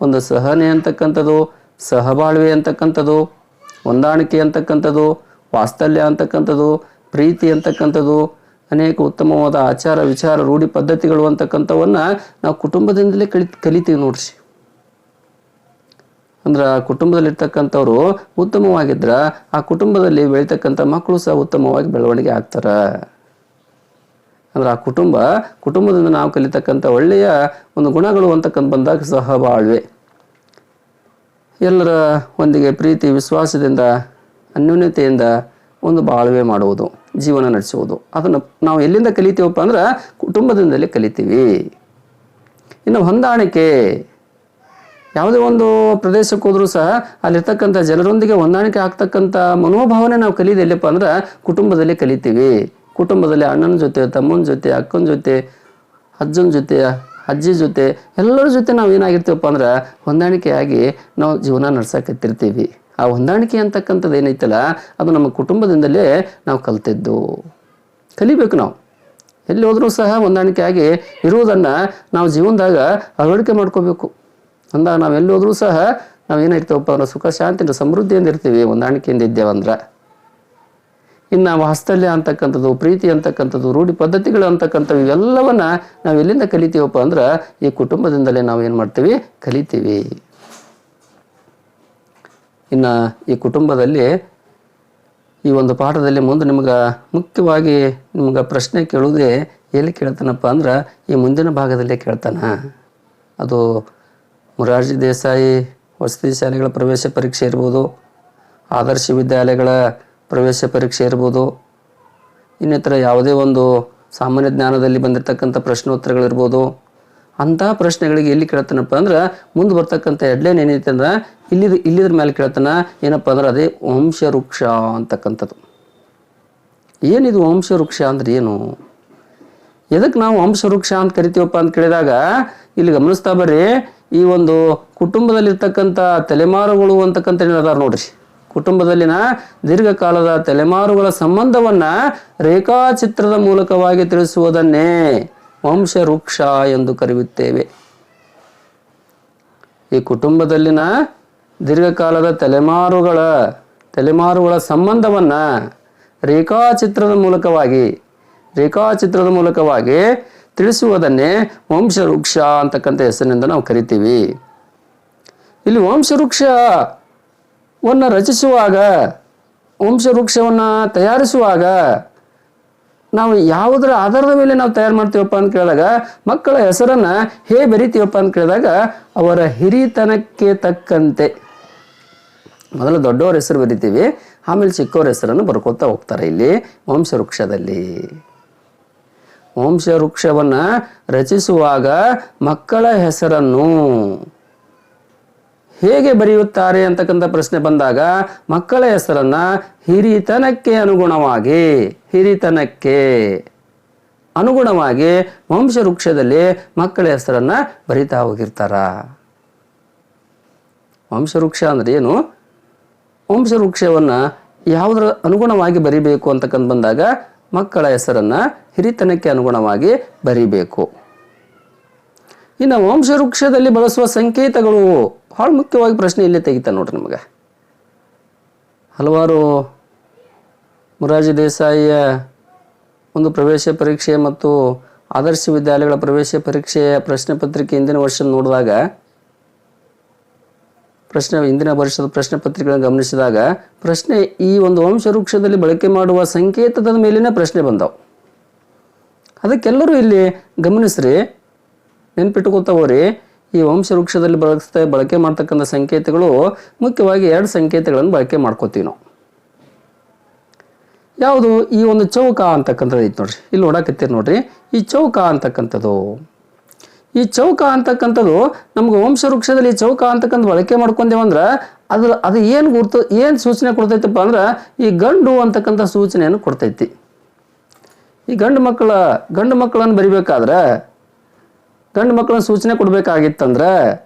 Speaker 2: ಒಂದು ಸಹನೆ ಅಂತಕ್ಕಂಥದ್ದು, ಸಹಬಾಳ್ವೆ ಅಂತಕ್ಕಂಥದ್ದು, ಹೊಂದಾಣಿಕೆ ಅಂತಕ್ಕಂಥದ್ದು, ವಾತ್ಸಲ್ಯ ಅಂತಕ್ಕಂಥದ್ದು, ಪ್ರೀತಿ ಅಂತಕ್ಕಂಥದ್ದು, ಅನೇಕ ಉತ್ತಮವಾದ ಆಚಾರ ವಿಚಾರ ರೂಢಿ ಪದ್ಧತಿಗಳು ಅಂತಕ್ಕಂಥವನ್ನ ನಾವು ಕುಟುಂಬದಿಂದಲೇ ಕಲಿತೀವಿ ನೋಡ್ರಿ. ಅಂದ್ರೆ ಆ ಕುಟುಂಬದಲ್ಲಿರ್ತಕ್ಕಂಥವ್ರು ಉತ್ತಮವಾಗಿದ್ರ ಆ ಕುಟುಂಬದಲ್ಲಿ ಬೆಳೀತಕ್ಕಂಥ ಮಕ್ಕಳು ಸಹ ಉತ್ತಮವಾಗಿ ಬೆಳವಣಿಗೆ ಆಗ್ತಾರ. ಅಂದ್ರೆ ಆ ಕುಟುಂಬದಿಂದ ನಾವು ಕಲಿತಕ್ಕಂಥ ಒಳ್ಳೆಯ ಒಂದು ಗುಣಗಳು ಅಂತಕ್ಕಂಥ ಬಂದಾಗ ಸಹಬಾಳ್ವೆ, ಎಲ್ಲರ ಒಂದಿಗೆ ಪ್ರೀತಿ ವಿಶ್ವಾಸದಿಂದ ಅನ್ಯೋನ್ಯತೆಯಿಂದ ಒಂದು ಬಾಳ್ವೆ ಮಾಡುವುದು, ಜೀವನ ನಡೆಸುವುದು. ಅದನ್ನು ನಾವು ಎಲ್ಲಿಂದ ಕಲಿತೀವಪ್ಪ ಅಂದ್ರೆ ಕುಟುಂಬದಿಂದಲೇ ಕಲಿತೀವಿ. ಇನ್ನು ಹೊಂದಾಣಿಕೆ, ಯಾವುದೇ ಒಂದು ಪ್ರದೇಶಕ್ಕೆ ಹೋದ್ರೂ ಸಹ ಅಲ್ಲಿರ್ತಕ್ಕಂಥ ಜನರೊಂದಿಗೆ ಹೊಂದಾಣಿಕೆ ಆಗ್ತಕ್ಕಂಥ ಮನೋಭಾವನೆ ನಾವು ಕಲಿಯೋದು ಎಲ್ಲಪ್ಪ ಅಂದ್ರೆ ಕುಟುಂಬದಲ್ಲಿ ಕಲಿತೀವಿ. ಕುಟುಂಬದಲ್ಲಿ ಅಣ್ಣನ ಜೊತೆ, ತಮ್ಮನ ಜೊತೆ, ಅಕ್ಕನ ಜೊತೆ, ಅಜ್ಜನ ಜೊತೆ, ಅಜ್ಜಿ ಜೊತೆ, ಎಲ್ಲರ ಜೊತೆ ನಾವು ಏನಾಗಿರ್ತೀವಪ್ಪ ಅಂದ್ರೆ ಹೊಂದಾಣಿಕೆಯಾಗಿ ನಾವು ಜೀವನ ನಡ್ಸಕತ್ತಿರ್ತೀವಿ. ಆ ಹೊಂದಾಣಿಕೆ ಅಂತಕ್ಕಂಥದ್ದು ಏನೈತಲ್ಲ ಅದು ನಮ್ಮ ಕುಟುಂಬದಿಂದಲೇ ನಾವು ಕಲಿಬೇಕು. ನಾವು ಎಲ್ಲಿ ಹೋದ್ರೂ ಸಹ ಹೊಂದಾಣಿಕೆಯಾಗಿ ಇರುವುದನ್ನು ನಾವು ಜೀವನದಾಗ ಅಳವಡಿಕೆ ಮಾಡ್ಕೋಬೇಕು. ಅಂದಾಗ ನಾವು ಎಲ್ಲಿ ಹೋದ್ರೂ ಸಹ ನಾವೇನಾಗಿರ್ತೀವಪ್ಪ ಅಂದ್ರೆ ಸುಖ ಶಾಂತಿಯಿಂದ ಸಮೃದ್ಧಿಯಿಂದ ಇರ್ತೀವಿ ಹೊಂದಾಣಿಕೆಯಿಂದ ಇದ್ದೇವಂದ್ರೆ. ಇನ್ನು ವಾತ್ಸಲ್ಯ ಅಂತಕ್ಕಂಥದ್ದು, ಪ್ರೀತಿ ಅಂತಕ್ಕಂಥದ್ದು, ರೂಢಿ ಪದ್ಧತಿಗಳು ಅಂತಕ್ಕಂಥವು ಇವೆಲ್ಲವನ್ನ ನಾವು ಎಲ್ಲಿಂದ ಕಲಿತೀವಪ್ಪ ಅಂದ್ರೆ ಈ ಕುಟುಂಬದಿಂದಲೇ ನಾವು ಏನು ಮಾಡ್ತೀವಿ? ಕಲಿತೀವಿ. ಇನ್ನು ಈ ಕುಟುಂಬದಲ್ಲಿ ಈ ಒಂದು ಪಾಠದಲ್ಲಿ ಮುಂದೆ ಮುಖ್ಯವಾಗಿ ನಿಮ್ಗೆ ಪ್ರಶ್ನೆ ಕೇಳುವುದೇ ಎಲ್ಲಿ ಕೇಳ್ತಾನಪ್ಪ ಅಂದ್ರೆ ಈ ಮುಂದಿನ ಭಾಗದಲ್ಲೇ ಕೇಳ್ತಾನ. ಅದು ಮೊರಾರ್ಜಿ ದೇಸಾಯಿ ವಸತಿ ಶಾಲೆಗಳ ಪ್ರವೇಶ ಪರೀಕ್ಷೆ ಇರ್ಬೋದು, ಆದರ್ಶ ವಿದ್ಯಾಲಯಗಳ ಪ್ರವೇಶ ಪರೀಕ್ಷೆ ಇರ್ಬೋದು, ಇನ್ನಿತರ ಯಾವುದೇ ಒಂದು ಸಾಮಾನ್ಯ ಜ್ಞಾನದಲ್ಲಿ ಬಂದಿರತಕ್ಕಂಥ ಪ್ರಶ್ನೋತ್ತರಗಳಿರ್ಬೋದು. ಅಂತಹ ಪ್ರಶ್ನೆಗಳಿಗೆ ಎಲ್ಲಿ ಕೇಳ್ತಾನಪ್ಪ ಅಂದ್ರೆ ಮುಂದೆ ಬರ್ತಕ್ಕಂಥ ಹೆಡ್ಲೈನ್ ಏನೈತೆ ಅಂದ್ರೆ ಇಲ್ಲಿದ್ರ ಮೇಲೆ ಕೇಳ್ತಾನ. ಏನಪ್ಪ ಅಂದ್ರೆ ಅದೇ ವಂಶವೃಕ್ಷ ಅಂತಕ್ಕಂಥದ್ದು. ಏನಿದು ವಂಶವೃಕ್ಷ ಅಂದ್ರೆ ಏನು? ಎದಕ್ಕೆ ನಾವು ವಂಶವೃಕ್ಷ ಅಂತ ಕರಿತೀವಪ್ಪ ಅಂತ ಕೇಳಿದಾಗ ಇಲ್ಲಿ ಗಮನಿಸ್ತಾ ಬರ್ರಿ, ಈ ಒಂದು ಕುಟುಂಬದಲ್ಲಿರ್ತಕ್ಕಂಥ ತಲೆಮಾರುಗಳು ಅಂತಕ್ಕಂಥ ಏನಾದಾರ ನೋಡ್ರಿ. ಕುಟುಂಬದಲ್ಲಿನ ದೀರ್ಘಕಾಲದ ತಲೆಮಾರುಗಳ ಸಂಬಂಧವನ್ನ ರೇಖಾಚಿತ್ರದ ಮೂಲಕವಾಗಿ ತಿಳಿಸುವುದನ್ನೇ ವಂಶವೃಕ್ಷ ಎಂದು ಕರೆಯುತ್ತೇವೆ. ಈ ಕುಟುಂಬದಲ್ಲಿನ ದೀರ್ಘಕಾಲದ ತಲೆಮಾರುಗಳ ಸಂಬಂಧವನ್ನ ರೇಖಾಚಿತ್ರದ ಮೂಲಕವಾಗಿ ತಿಳಿಸುವುದನ್ನೇ ವಂಶವೃಕ್ಷ ಅಂತಕ್ಕಂಥ ಹೆಸರಿನಿಂದ ನಾವು ಕರಿತೀವಿ. ಇಲ್ಲಿ ವಂಶವೃಕ್ಷವನ್ನು ರಚಿಸುವಾಗ, ವಂಶವೃಕ್ಷವನ್ನು ತಯಾರಿಸುವಾಗ ನಾವು ಯಾವುದರ ಆಧಾರದ ಮೇಲೆ ನಾವು ತಯಾರು ಮಾಡ್ತೀವಪ್ಪ ಅಂತ ಕೇಳಿದಾಗ ಮಕ್ಕಳ ಹೆಸರನ್ನ ಹೇಗೆ ಬರಿತೀವಪ್ಪ ಅಂತ ಕೇಳಿದಾಗ ಅವರ ಹಿರಿತನಕ್ಕೆ ತಕ್ಕಂತೆ ಮೊದಲು ದೊಡ್ಡವರ ಹೆಸರು ಬರಿತೀವಿ, ಆಮೇಲೆ ಚಿಕ್ಕವರ ಹೆಸರನ್ನು ಬರ್ಕೋತಾ ಹೋಗ್ತಾರೆ. ಇಲ್ಲಿ ವಂಶವೃಕ್ಷದಲ್ಲಿ ವಂಶವೃಕ್ಷವನ್ನು ರಚಿಸುವಾಗ ಮಕ್ಕಳ ಹೆಸರನ್ನು ಹೇಗೆ ಬರೆಯುತ್ತಾರೆ ಅಂತಕ್ಕಂಥ ಪ್ರಶ್ನೆ ಬಂದಾಗ ಮಕ್ಕಳ ಹೆಸರನ್ನ ಹಿರಿತನಕ್ಕೆ ಅನುಗುಣವಾಗಿ ವಂಶವೃಕ್ಷದಲ್ಲಿ ಮಕ್ಕಳ ಹೆಸರನ್ನ ಬರಿತಾ ಹೋಗಿರ್ತಾರ. ವಂಶವೃಕ್ಷ ಅಂದ್ರೆ ಏನು? ವಂಶವೃಕ್ಷವನ್ನ ಯಾವುದರ ಅನುಗುಣವಾಗಿ ಬರಿಬೇಕು ಅಂತಕ್ಕಂಥ ಬಂದಾಗ ಮಕ್ಕಳ ಹೆಸರನ್ನ ಹಿರಿತನಕ್ಕೆ ಅನುಗುಣವಾಗಿ ಬರಿಬೇಕು. ಇನ್ನು ವಂಶವೃಕ್ಷದಲ್ಲಿ ಬಳಸುವ ಸಂಕೇತಗಳು ಭಾಳ ಮುಖ್ಯವಾಗಿ ಪ್ರಶ್ನೆ ಇಲ್ಲೇ ತೆಗಿತಾನೆ ನೋಡ್ರಿ ನಮಗೆ. ಹಲವಾರು ಮೊರಾರ್ಜಿ ದೇಸಾಯಿಯ ಒಂದು ಪ್ರವೇಶ ಪರೀಕ್ಷೆ ಮತ್ತು ಆದರ್ಶ ವಿದ್ಯಾಲಯಗಳ ಪ್ರವೇಶ ಪರೀಕ್ಷೆಯ ಪ್ರಶ್ನೆ ಪತ್ರಿಕೆ ಹಿಂದಿನ ವರ್ಷ ನೋಡಿದಾಗ, ಹಿಂದಿನ ವರ್ಷದ ಪ್ರಶ್ನೆ ಪತ್ರಿಕೆಗಳನ್ನು ಗಮನಿಸಿದಾಗ ಪ್ರಶ್ನೆ ಈ ಒಂದು ವಂಶವೃಕ್ಷದಲ್ಲಿ ಬಳಕೆ ಮಾಡುವ ಸಂಕೇತದ ಮೇಲಿನ ಪ್ರಶ್ನೆ ಬಂದವು. ಅದಕ್ಕೆಲ್ಲರೂ ಇಲ್ಲಿ ಗಮನಿಸ್ರಿ, ನೆನ್ಪಿಟ್ಕೋತಾವ್ರಿ. ಈ ವಂಶವೃಕ್ಷದಲ್ಲಿ ಬಳಕೆ ಮಾಡ್ತಕ್ಕಂಥ ಸಂಕೇತಗಳು ಮುಖ್ಯವಾಗಿ 2 ಸಂಕೇತಗಳನ್ನು ಬಳಕೆ ಮಾಡ್ಕೋತೀವಿ ನಾವು. ಯಾವುದು? ಈ ಒಂದು ಚೌಕ ಅಂತಕ್ಕಂಥದ್ದು ಐತೆ ನೋಡ್ರಿ, ಇಲ್ಲಿ ನೋಡಕತ್ತೀರಿ ನೋಡ್ರಿ. ಈ ಚೌಕ ಅಂತಕ್ಕಂಥದ್ದು, ಈ ಚೌಕ ಅಂತಕ್ಕಂಥದ್ದು ನಮ್ಗೆ ವಂಶವೃಕ್ಷದಲ್ಲಿ ಈ ಚೌಕ ಅಂತಕ್ಕಂಥ ಬಳಕೆ ಮಾಡ್ಕೊಂಡೇವಂದ್ರೆ ಅದು ಏನು ಸೂಚನೆ ಕೊಡ್ತೈತಪ್ಪ ಅಂದ್ರೆ ಈ ಗಂಡು ಅಂತಕ್ಕಂಥ ಸೂಚನೆಯನ್ನು ಕೊಡ್ತೈತಿ. ಈ ಗಂಡು ಮಕ್ಕಳನ್ನು ಬರಿಬೇಕಾದ್ರೆ, ಗಂಡು ಮಕ್ಕಳನ್ನ ಸೂಚನೆ ಕೊಡಬೇಕಾಗಿತ್ತಂದ್ರೆ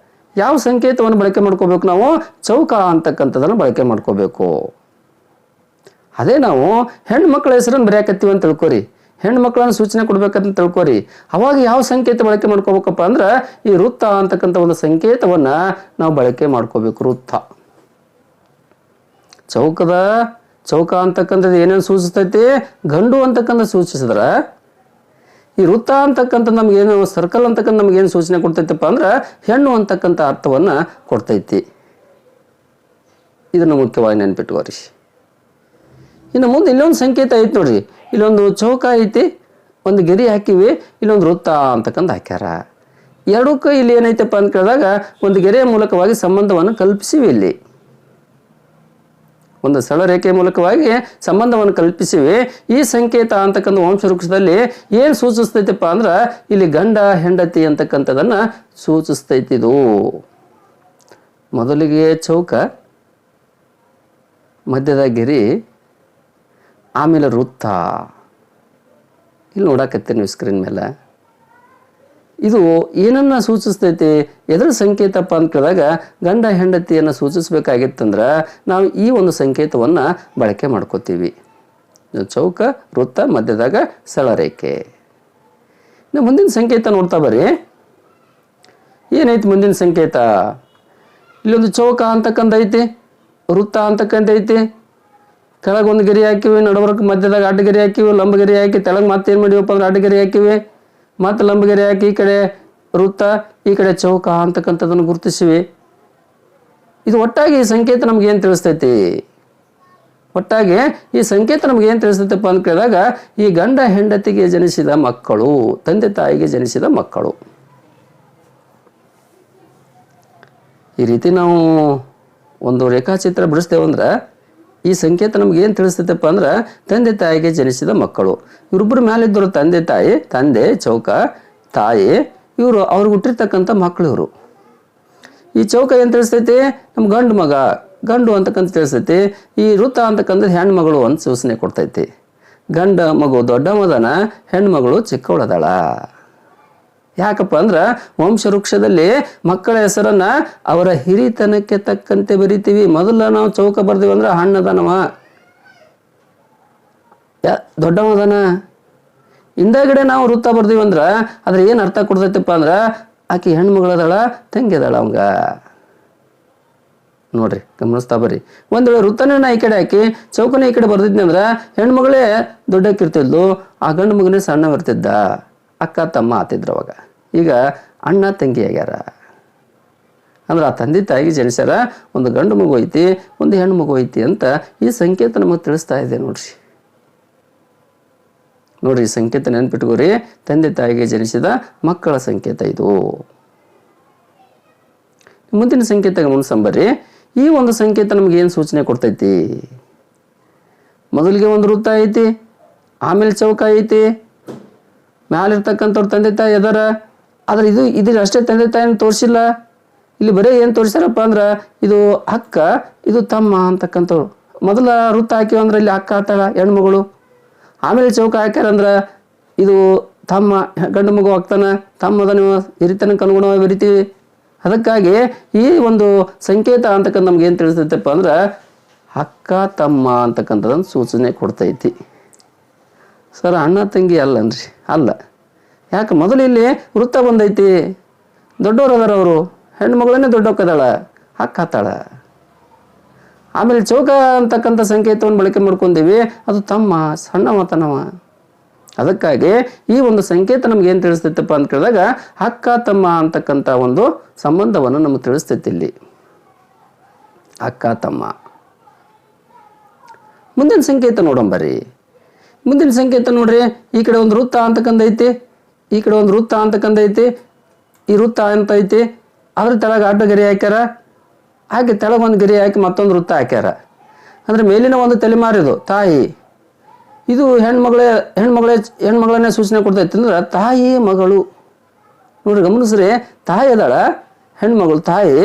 Speaker 2: ಯಾವ ಸಂಕೇತವನ್ನು ಬಳಕೆ ಮಾಡ್ಕೋಬೇಕು? ನಾವು ಚೌಕ ಅಂತಕ್ಕಂಥದ್ದನ್ನು ಬಳಕೆ ಮಾಡ್ಕೋಬೇಕು. ಅದೇ ನಾವು ಹೆಣ್ಣು ಮಕ್ಕಳ ಹೆಸರನ್ನು ಬರೆಯಾಕತ್ತೀವಿ ಅಂತ ತಿಳ್ಕೊರಿ, ಹೆಣ್ಣು ಮಕ್ಕಳನ್ನು ಸೂಚನೆ ಕೊಡ್ಬೇಕಂತ ತಿಳ್ಕೊರಿ. ಅವಾಗ ಯಾವ ಸಂಕೇತ ಬಳಕೆ ಮಾಡ್ಕೋಬೇಕಪ್ಪ ಅಂದ್ರೆ ಈ ವೃತ್ತ ಅಂತಕ್ಕಂಥ ಒಂದು ಸಂಕೇತವನ್ನ ನಾವು ಬಳಕೆ ಮಾಡ್ಕೋಬೇಕು. ವೃತ್ತ, ಚೌಕ ಅಂತಕ್ಕಂಥದ್ದು ಏನೇನು ಸೂಚಿಸ್ತೈತಿ? ಗಂಡು ಅಂತಕ್ಕಂಥ ಸೂಚಿಸಿದ್ರ, ಈ ವೃತ್ತ ಅಂತಕ್ಕಂಥ ನಮ್ಗೇನು, ಸರ್ಕಲ್ ಅಂತಕ್ಕಂಥ ನಮ್ಗೇನು ಸೂಚನೆ ಕೊಡ್ತೈತಪ್ಪ ಅಂದ್ರೆ ಹೆಣ್ಣು ಅಂತಕ್ಕಂಥ ಅರ್ಥವನ್ನ ಕೊಡ್ತೈತಿ. ಇದನ್ನು ಮುಖ್ಯವಾಗಿ ನೆನ್ಪಿಟ್ಕೋರಿ. ಇನ್ನು ಮುಂದೆ ಇಲ್ಲೊಂದು ಸಂಕೇತ ಐತಿ ನೋಡ್ರಿ, ಇಲ್ಲೊಂದು ಚೌಕ ಐತಿ, ಒಂದು ಗೆರೆ ಹಾಕಿವಿ, ಇಲ್ಲೊಂದು ವೃತ್ತ ಅಂತಕ್ಕಂಥ ಹಾಕ್ಯಾರ. ಎರಡಕ್ಕೂ ಇಲ್ಲಿ ಏನೈತಪ್ಪ ಅಂತ ಕೇಳಿದಾಗ ಒಂದು ಗೆರೆಯ ಮೂಲಕವಾಗಿ ಸಂಬಂಧವನ್ನು ಕಲ್ಪಿಸಿವಿ. ಇಲ್ಲಿ ಒಂದು ಸರಳ ರೇಖೆಯ ಮೂಲಕವಾಗಿ ಸಂಬಂಧವನ್ನು ಕಲ್ಪಿಸಿವಿ. ಈ ಸಂಕೇತ ಅಂತಕ್ಕಂಥ ವಂಶವೃಕ್ಷದಲ್ಲಿ ಏನು ಸೂಚಿಸ್ತೈತಪ್ಪ ಅಂದ್ರೆ ಇಲ್ಲಿ ಗಂಡ ಹೆಂಡತಿ ಅಂತಕ್ಕಂಥದನ್ನ ಸೂಚಿಸ್ತೈತಿ. ಇದು ಮೊದಲಿಗೆ ಚೌಕ, ಮಧ್ಯದ ಗೆರೆ, ಆಮೇಲೆ ವೃತ್ತ. ಇಲ್ಲಿ ನೋಡಕತ್ತೀರಿ ನೀವು ಸ್ಕ್ರೀನ್ ಮೇಲೆ. ಇದು ಏನನ್ನ ಸೂಚಿಸ್ತೈತಿ? ಎದರ ಸಂಕೇತಪ್ಪ ಅಂತ ಕೇಳಿದಾಗ ಗಂಡ ಹೆಂಡತಿಯನ್ನು ಸೂಚಿಸ್ಬೇಕಾಗಿತ್ತಂದ್ರೆ ನಾವು ಈ ಒಂದು ಸಂಕೇತವನ್ನ ಬಳಕೆ ಮಾಡ್ಕೋತೀವಿ. ಚೌಕ, ವೃತ್ತ, ಮಧ್ಯದಾಗ ಸರಳರೇಖೆ. ಇನ್ನು ಮುಂದಿನ ಸಂಕೇತ ನೋಡ್ತಾ ಬರ್ರಿ. ಏನೈತಿ ಮುಂದಿನ ಸಂಕೇತ? ಇಲ್ಲೊಂದು ಚೌಕ ಅಂತಕ್ಕಂಥ ಐತಿ, ವೃತ್ತ ಅಂತಕ್ಕಂಥ ಐತಿ, ಕೆಳಗೊಂದು ಗೆರೆ ಹಾಕಿವಿ, ನಡವರ್ಕ್ ಮಧ್ಯದಾಗ ಅಡ್ಡಗೆರೆ ಹಾಕಿವಿ, ಲಂಬಗೆರೆ ಹಾಕಿ ತೆಳಗೆ ಮತ್ತೆ ಏನು ಮಾಡಿವಪ್ಪ ಅಂದ್ರೆ ಅಡ್ಡಗೆರೆ ಹಾಕಿವಿ, ಮತ್ತೆ ಲಂಬಗೆರೆ ಹಾಕಿ ಈ ಕಡೆ ವೃತ್ತ, ಈ ಕಡೆ ಚೌಕ ಅಂತಕ್ಕಂಥದ್ದನ್ನು ಗುರುತಿಸಿವಿ. ಇದು ಒಟ್ಟಾಗಿ ಈ ಸಂಕೇತ ನಮ್ಗೆ ಏನು ತಿಳಿಸ್ತೈತಿ? ಒಟ್ಟಾಗಿ ಈ ಸಂಕೇತ ನಮ್ಗೆ ಏನು ತಿಳಿಸ್ತೈತಪ್ಪ ಅಂತ ಕೇಳಿದಾಗ ಈ ಗಂಡ ಹೆಂಡತಿಗೆ ಜನಿಸಿದ ಮಕ್ಕಳು, ತಂದೆ ತಾಯಿಗೆ ಜನಿಸಿದ ಮಕ್ಕಳು. ಈ ರೀತಿ ನಾವು ಒಂದು ರೇಖಾಚಿತ್ರ ಬಿಡಿಸ್ತೇವಂದ್ರೆ ಈ ಸಂಕೇತ ನಮ್ಗೆ ಏನು ತಿಳಿಸ್ತೈತಪ್ಪ ಅಂದ್ರೆ ತಂದೆ ತಾಯಿಗೆ ಜನಿಸಿದ ಮಕ್ಕಳು. ಇವರಿಬ್ಬರ ಮೇಲಿದ್ದರು ತಂದೆ ತಾಯಿ, ತಂದೆ ಚೌಕ, ತಾಯಿ, ಇವರು ಅವ್ರಿಗೆ ಹುಟ್ಟಿರ್ತಕ್ಕಂಥ ಮಕ್ಕಳು ಇವರು. ಈ ಚೌಕ ಏನು ತಿಳಿಸ್ತೈತಿ? ನಮ್ಮ ಗಂಡು ಮಗ, ಗಂಡು ಅಂತಕ್ಕಂಥ ತಿಳಿಸ್ತೈತಿ. ಈ ವೃತ್ತ ಅಂತಕ್ಕಂಥ ಹೆಣ್ಣು ಮಗಳು ಅಂತ ಸೂಚನೆ ಕೊಡ್ತೈತಿ. ಗಂಡ ಮಗು ದೊಡ್ಡವದನ, ಹೆಣ್ಣು ಮಗಳು ಚಿಕ್ಕವಳದಾಳ. ಯಾಕಪ್ಪ ಅಂದ್ರೆ ವಂಶವೃಕ್ಷದಲ್ಲಿ ಮಕ್ಕಳ ಹೆಸರನ್ನ ಅವರ ಹಿರಿತನಕ್ಕೆ ತಕ್ಕಂತೆ ಬರಿತೀವಿ. ಮೊದಲ ನಾವು ಚೌಕ ಬರ್ತೀವಿ ಅಂದ್ರೆ ಹಣ್ಣದನವ, ದೊಡ್ಡವದನ. ಹಿಂದಗಡೆ ನಾವು ವೃತ್ತ ಬರ್ತೀವಿ ಅಂದ್ರೆ ಅದ್ರ ಏನು ಅರ್ಥ ಕೊಡ್ತೈತಪ್ಪ ಅಂದ್ರೆ ಆಕೆ ಹೆಣ್ಮಗಳದಾಳ, ತಂಗಿದಾಳ ಅವಂಗ. ನೋಡ್ರಿ, ಗಮನಿಸ್ತಾ ಬರ್ರಿ. ಒಂದ್ ವೇಳೆ ವೃತ್ತನ ಈ ಕಡೆ ಹಾಕಿ ಚೌಕನ ಈ ಕಡೆ ಬರ್ತಿದ್ನಿ ಅಂದ್ರೆ ಹೆಣ್ಮಗಳೇ ದೊಡ್ಡಕ್ಕಿರ್ತಿದ್ಲು, ಆ ಗಂಡು ಮಗನೇ ಸಣ್ಣವಿರ್ತಿದ್ದ, ಅಕ್ಕ ತಮ್ಮ ಆತಿದ್ರು ಅವಾಗ. ಈಗ ಅಣ್ಣ ತಂಗಿ ಆಗ್ಯಾರ ಅಂದ್ರೆ ಆ ತಂದೆ ತಾಯಿಗೆ ಜನಿಸ್ಯಾರ. ಒಂದು ಗಂಡು ಮಗು ಐತಿ, ಒಂದು ಹೆಣ್ಣು ಮಗು ಐತಿ ಅಂತ ಈ ಸಂಕೇತ ನಮಗೆ ತಿಳಿಸ್ತಾ ಇದೆ. ನೋಡ್ರಿ, ಈ ಸಂಕೇತ ನೆನ್ಪಿಟ್ಕೋರಿ. ತಂದೆ ತಾಯಿಗೆ ಜನಿಸಿದ ಮಕ್ಕಳ ಸಂಕೇತ ಇದು. ಮುಂದಿನ ಸಂಕೇತ ಮುನ್ಸಂಬರ್ರಿ. ಈ ಒಂದು ಸಂಕೇತ ನಮ್ಗೆ ಏನು ಸೂಚನೆ ಕೊಡ್ತೈತಿ? ಮೊದಲಿಗೆ ಒಂದು ವೃತ್ತ ಐತಿ, ಆಮೇಲೆ ಚೌಕ ಐತಿ, ಮ್ಯಾಲಿರ್ತಕ್ಕಂಥವ್ರು ತಂದೆ ತಾಯಿ ಅದರ. ಆದ್ರೆ ಇದು ಅಷ್ಟೇ ತಂದೆ ತಾಯಿನ ತೋರಿಸಿಲ್ಲ. ಇಲ್ಲಿ ಬರೀ ಏನು ತೋರಿಸ್ಯಾರಪ್ಪ ಅಂದ್ರೆ ಇದು ಅಕ್ಕ, ಇದು ತಮ್ಮ ಅಂತಕ್ಕಂಥವ್ರು. ಮೊದಲ ವೃತ್ತ ಹಾಕಿವ ಅಂದ್ರೆ ಇಲ್ಲಿ ಅಕ್ಕ ಆತಾಳ, ಹೆಣ್ಮಗಳು. ಆಮೇಲೆ ಚೌಕ ಹಾಕ್ಯಾರಂದ್ರೆ ಇದು ತಮ್ಮ, ಗಂಡು ಮಗು ಆಗ್ತಾನ, ತಮ್ಮದ ನೀವು ಹಿರಿತನಕ್ಕೆ ಅನುಗುಣವಾಗಿ ಬರಿತೀವಿ. ಅದಕ್ಕಾಗಿ ಈ ಒಂದು ಸಂಕೇತ ಅಂತಕ್ಕಂಥ ನಮ್ಗೆ ಏನು ತಿಳಿಸ್ತೈತಪ್ಪ ಅಂದ್ರೆ ಅಕ್ಕ ತಮ್ಮ ಅಂತಕ್ಕಂಥದ್ದನ್ನು ಸೂಚನೆ ಕೊಡ್ತೈತಿ. ಸರ್ ಅಣ್ಣ ತಂಗಿ ಅಲ್ಲನ್ರಿ, ಅಲ್ಲ. ಯಾಕೆ? ಮೊದಲು ಇಲ್ಲಿ ವೃತ್ತ ಬಂದೈತಿ, ದೊಡ್ಡವ್ರು ಅದಾರ ಅವರು, ಹೆಣ್ಮಗಳನ್ನೇ ದೊಡ್ಡಕ್ಕದಾಳ, ಹಾಕಾತಾಳ. ಆಮೇಲೆ ಚೌಕ ಅಂತಕ್ಕಂಥ ಸಂಕೇತವನ್ನು ಬಳಕೆ ಮಾಡ್ಕೊಂತೀವಿ, ಅದು ತಮ್ಮ ಸಣ್ಣವತನವ. ಅದಕ್ಕಾಗಿ ಈ ಒಂದು ಸಂಕೇತ ನಮ್ಗೆ ಏನು ತಿಳಿಸ್ತೈತಪ್ಪ ಅಂತ ಕೇಳಿದಾಗ ಅಕ್ಕ ತಮ್ಮ ಅಂತಕ್ಕಂಥ ಒಂದು ಸಂಬಂಧವನ್ನು ನಮಗೆ ತಿಳಿಸ್ತೈತಿ ಇಲ್ಲಿ. ಅಕ್ಕ ತಮ್ಮ. ಮುಂದಿನ ಸಂಕೇತ ನೋಡಂಬರಿ. ಮುಂದಿನ ಸಂಕೇತ ನೋಡ್ರಿ, ಈ ಕಡೆ ಒಂದು ವೃತ್ತ ಅಂತಕ್ಕಂಥ ಐತಿ, ಈ ಕಡೆ ಒಂದು ವೃತ್ತ ಅಂತಕ್ಕಂಥ ಐತಿ, ಈ ವೃತ್ತ ಅಂತ ಐತಿ, ಅದ್ರ ತೆಳಗೆ ಅಡ್ಡ ಗೆರೆ ಹಾಕ್ಯಾರ, ಹಾಕಿ ತೆಳಗೆ ಒಂದು ಗೆರೆ ಹಾಕಿ ಮತ್ತೊಂದು ವೃತ್ತ ಹಾಕ್ಯಾರ. ಅಂದರೆ ಮೇಲಿನ ಒಂದು ತಲೆಮಾರಿದು ತಾಯಿ, ಇದು ಹೆಣ್ಮಗಳನ್ನೇ ಸೂಚನೆ ಕೊಡ್ತೈತಿ. ಅಂದ್ರೆ ತಾಯಿ ಮಗಳು ನೋಡ್ರಿ, ಗಮನಿಸ್ರಿ, ತಾಯಿ ಅದಾಳ ಹೆಣ್ಮಗಳು, ತಾಯಿ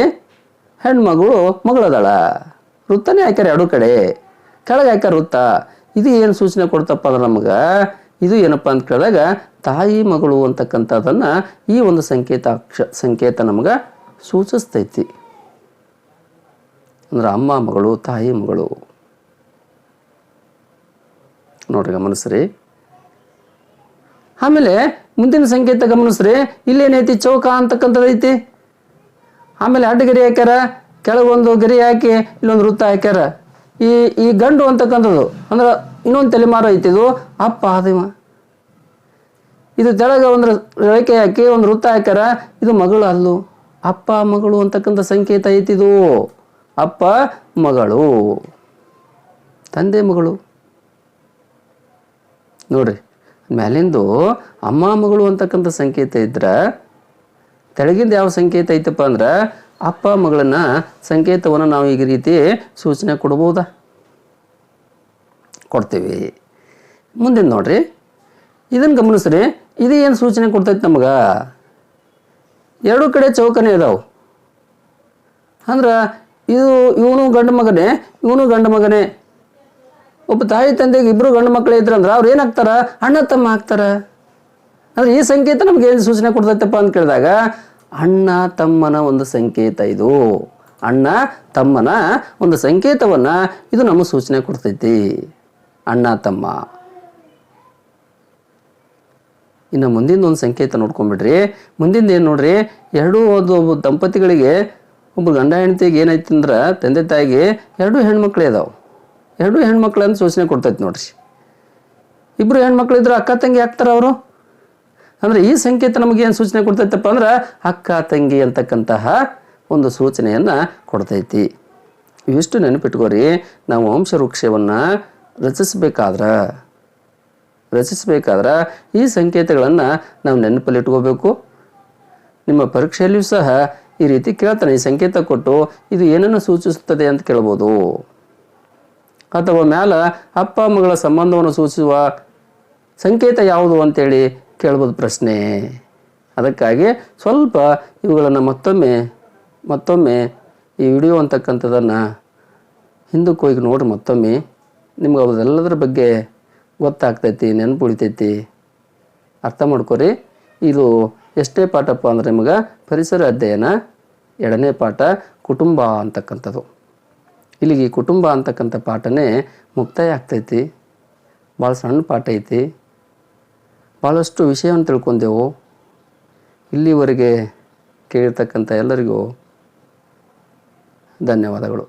Speaker 2: ಹೆಣ್ಮಗಳು ಮಗಳದಾಳ. ವೃತ್ತನೇ ಹಾಕ್ಯಾರ ಎರಡು ಕಡೆ, ಕೆಳಗೆ ಹಾಕ್ಯಾರ ವೃತ್ತ. ಇದು ಏನು ಸೂಚನೆ ಕೊಡ್ತಪ್ಪ ಅಂದ್ರೆ ನಮ್ಗೆ, ಇದು ಏನಪ್ಪ ಅಂತ ಕೇಳಿದಾಗ ತಾಯಿ ಮಗಳು ಅಂತಕ್ಕಂಥದ್ದನ್ನ ಈ ಒಂದು ಸಂಕೇತ ನಮ್ಗೆ ಸೂಚಿಸ್ತೈತಿ. ಅಂದ್ರೆ ಅಮ್ಮ ಮಗಳು, ತಾಯಿ ಮಗಳು. ನೋಡ್ರಿ ಗಮನಿಸ್ರಿ. ಆಮೇಲೆ ಮುಂದಿನ ಸಂಕೇತ ಗಮನಿಸ್ರಿ, ಇಲ್ಲೇನೈತಿ ಚೌಕ ಅಂತಕ್ಕಂಥದ್ದು ಐತಿ. ಆಮೇಲೆ ಅಡ್ಡ ಗೆರೆ ಹಾಕ್ಯಾರ, ಕೆಳಗೊಂದು ಗೆರೆ ಹಾಕಿ ಇಲ್ಲೊಂದು ವೃತ್ತ ಹಾಕ್ಯಾರ. ಈ ಗಂಡು ಅಂತಕ್ಕಂಥದ್ದು ಅಂದ್ರೆ ಇನ್ನೊಂದು ತಲೆಮಾರು ಐತಿ, ಇದು ಅಪ್ಪ ಆದಿವ. ಇದು ತೆಳಗ ಒಂದು ರೇಖೆ ಹಾಕಿ ಒಂದು ವೃತ್ತ ಹಾಕ್ಯಾರ, ಇದು ಮಗಳು ಅಲ್ಲು, ಅಪ್ಪ ಮಗಳು ಅಂತಕ್ಕಂಥ ಸಂಕೇತ ಐತಿ. ಇದು ಅಪ್ಪ ಮಗಳು, ತಂದೆ ಮಗಳು. ನೋಡ್ರಿ, ಮ್ಯಾಲಿಂದು ಅಮ್ಮ ಮಗಳು ಅಂತಕ್ಕಂಥ ಸಂಕೇತ ಇದ್ರ ತೆಳಗಿಂದ ಯಾವ ಸಂಕೇತ ಐತಪ್ಪ ಅಂದ್ರೆ ಅಪ್ಪ ಮಗಳನ್ನ ಸಂಕೇತವನ್ನು ನಾವು ಈ ರೀತಿ ಸೂಚನೆ ಕೊಡ್ಬೋದಾ? ಕೊಡ್ತೀವಿ. ಮುಂದಿನ ನೋಡ್ರಿ, ಇದನ್ನು ಗಮನಿಸ್ರಿ, ಇದು ಏನು ಸೂಚನೆ ಕೊಡ್ತೈತಿ ನಮ್ಗೆ? ಎರಡೂ ಕಡೆ ಚೌಕನೇ ಇದಾವೆ. ಅಂದ್ರೆ ಇವನು ಗಂಡು ಮಗನೇ, ಇವನು ಗಂಡು ಮಗನೇ. ಒಬ್ಬ ತಾಯಿ ತಂದೆಗೆ ಇಬ್ಬರು ಗಂಡು ಮಕ್ಕಳೇ ಇದ್ರಂದ್ರೆ ಅವ್ರು ಏನಾಗ್ತಾರ? ಅಣ್ಣ ತಮ್ಮ ಆಗ್ತಾರ. ಅಂದ್ರೆ ಈ ಸಂಕೇತ ನಮ್ಗೆ ಏನು ಸೂಚನೆ ಕೊಡ್ತೈತಪ್ಪ ಅಂತ ಕೇಳಿದಾಗ ಅಣ್ಣ ತಮ್ಮನ ಒಂದು ಸಂಕೇತ ಇದು. ಅಣ್ಣ ತಮ್ಮನ ಒಂದು ಸಂಕೇತವನ್ನ ಇದು ನಮಗೆ ಸೂಚನೆ ಕೊಡ್ತೈತಿ, ಅಣ್ಣ ತಮ್ಮ. ಇನ್ನು ಮುಂದಿನ ಒಂದು ಸಂಕೇತ ನೋಡ್ಕೊಂಡ್ಬಿಡ್ರಿ. ಮುಂದಿಂದ ಏನು ನೋಡ್ರಿ, ಎರಡೂ ಒಂದು ದಂಪತಿಗಳಿಗೆ, ಒಬ್ಬ ಗಂಡ ಹೆಂಡತಿಗೆ ಏನೈತಿ ಅಂದ್ರೆ ತಂದೆ ತಾಯಿಗೆ ಎರಡೂ ಹೆಣ್ಮಕ್ಳೇ ಇದಾವೆ. ಎರಡೂ ಹೆಣ್ಮಕ್ಳಂತ ಸೂಚನೆ ಕೊಡ್ತೈತಿ ನೋಡ್ರಿ. ಇಬ್ಬರು ಹೆಣ್ಮಕ್ಳಿದ್ರು ಅಕ್ಕ ತಂಗಿ ಆಗ್ತಾರ ಅವರು. ಅಂದ್ರೆ ಈ ಸಂಕೇತ ನಮಗೆ ಏನು ಸೂಚನೆ ಕೊಡ್ತೈತಪ್ಪ ಅಂದ್ರೆ ಅಕ್ಕ ತಂಗಿ ಅಂತಕ್ಕಂತಹ ಒಂದು ಸೂಚನೆಯನ್ನ ಕೊಡ್ತೈತಿ. ಇವಿಷ್ಟು ನೆನಪಿಟ್ಕೋರಿ. ನಾವು ವಂಶವೃಕ್ಷವನ್ನು ರಚಿಸಬೇಕಾದ್ರೆ ಈ ಸಂಕೇತಗಳನ್ನು ನಾವು ನೆನಪಲ್ಲಿಟ್ಕೋಬೇಕು. ನಿಮ್ಮ ಪರೀಕ್ಷೆಯಲ್ಲಿಯೂ ಸಹ ಈ ರೀತಿ ಕೇಳ್ತಾನೆ, ಈ ಸಂಕೇತ ಕೊಟ್ಟು ಇದು ಏನನ್ನು ಸೂಚಿಸುತ್ತದೆ ಅಂತ ಕೇಳ್ಬೋದು. ಅಥವಾ ಮ್ಯಾಲ ಅಪ್ಪ ಮಗಳ ಸಂಬಂಧವನ್ನು ಸೂಚಿಸುವ ಸಂಕೇತ ಯಾವುದು ಅಂತೇಳಿ ಕೇಳ್ಬೋದು ಪ್ರಶ್ನೆ. ಅದಕ್ಕಾಗಿ ಸ್ವಲ್ಪ ಇವುಗಳನ್ನು ಮತ್ತೊಮ್ಮೆ ಈ ವಿಡಿಯೋ ಅಂತಕ್ಕಂಥದ್ದನ್ನು ಹಿಂದಕ್ಕೆ ಹೋಗಿ ನೋಡ್ರಿ. ಮತ್ತೊಮ್ಮೆ ನಿಮ್ಗೆ ಅದೆಲ್ಲದರ ಬಗ್ಗೆ ಗೊತ್ತಾಗ್ತೈತಿ, ನೆನಪು ಉಳಿತೈತಿ, ಅರ್ಥ ಮಾಡ್ಕೊರಿ. ಇದು ಎಷ್ಟೇ ಪಾಠಪ್ಪ ಅಂದ್ರೆ ನಿಮಗೆ ಪರಿಸರ ಅಧ್ಯಯನ 2ನೇ ಪಾಠ ಕುಟುಂಬ ಅಂತಕ್ಕಂಥದ್ದು. ಇಲ್ಲಿಗೆ ಈ ಕುಟುಂಬ ಅಂತಕ್ಕಂಥ ಪಾಠನೇ ಮುಕ್ತಾಯ ಆಗ್ತೈತಿ. ಭಾಳ ಸಣ್ಣ ಪಾಠ ಐತಿ, ಭಾಳಷ್ಟು ವಿಷಯವನ್ನು ತಿಳ್ಕೊಂಡೆವು. ಇಲ್ಲಿವರೆಗೆ ಕೇಳಿರ್ತಕ್ಕಂಥ ಎಲ್ಲರಿಗೂ ಧನ್ಯವಾದಗಳು.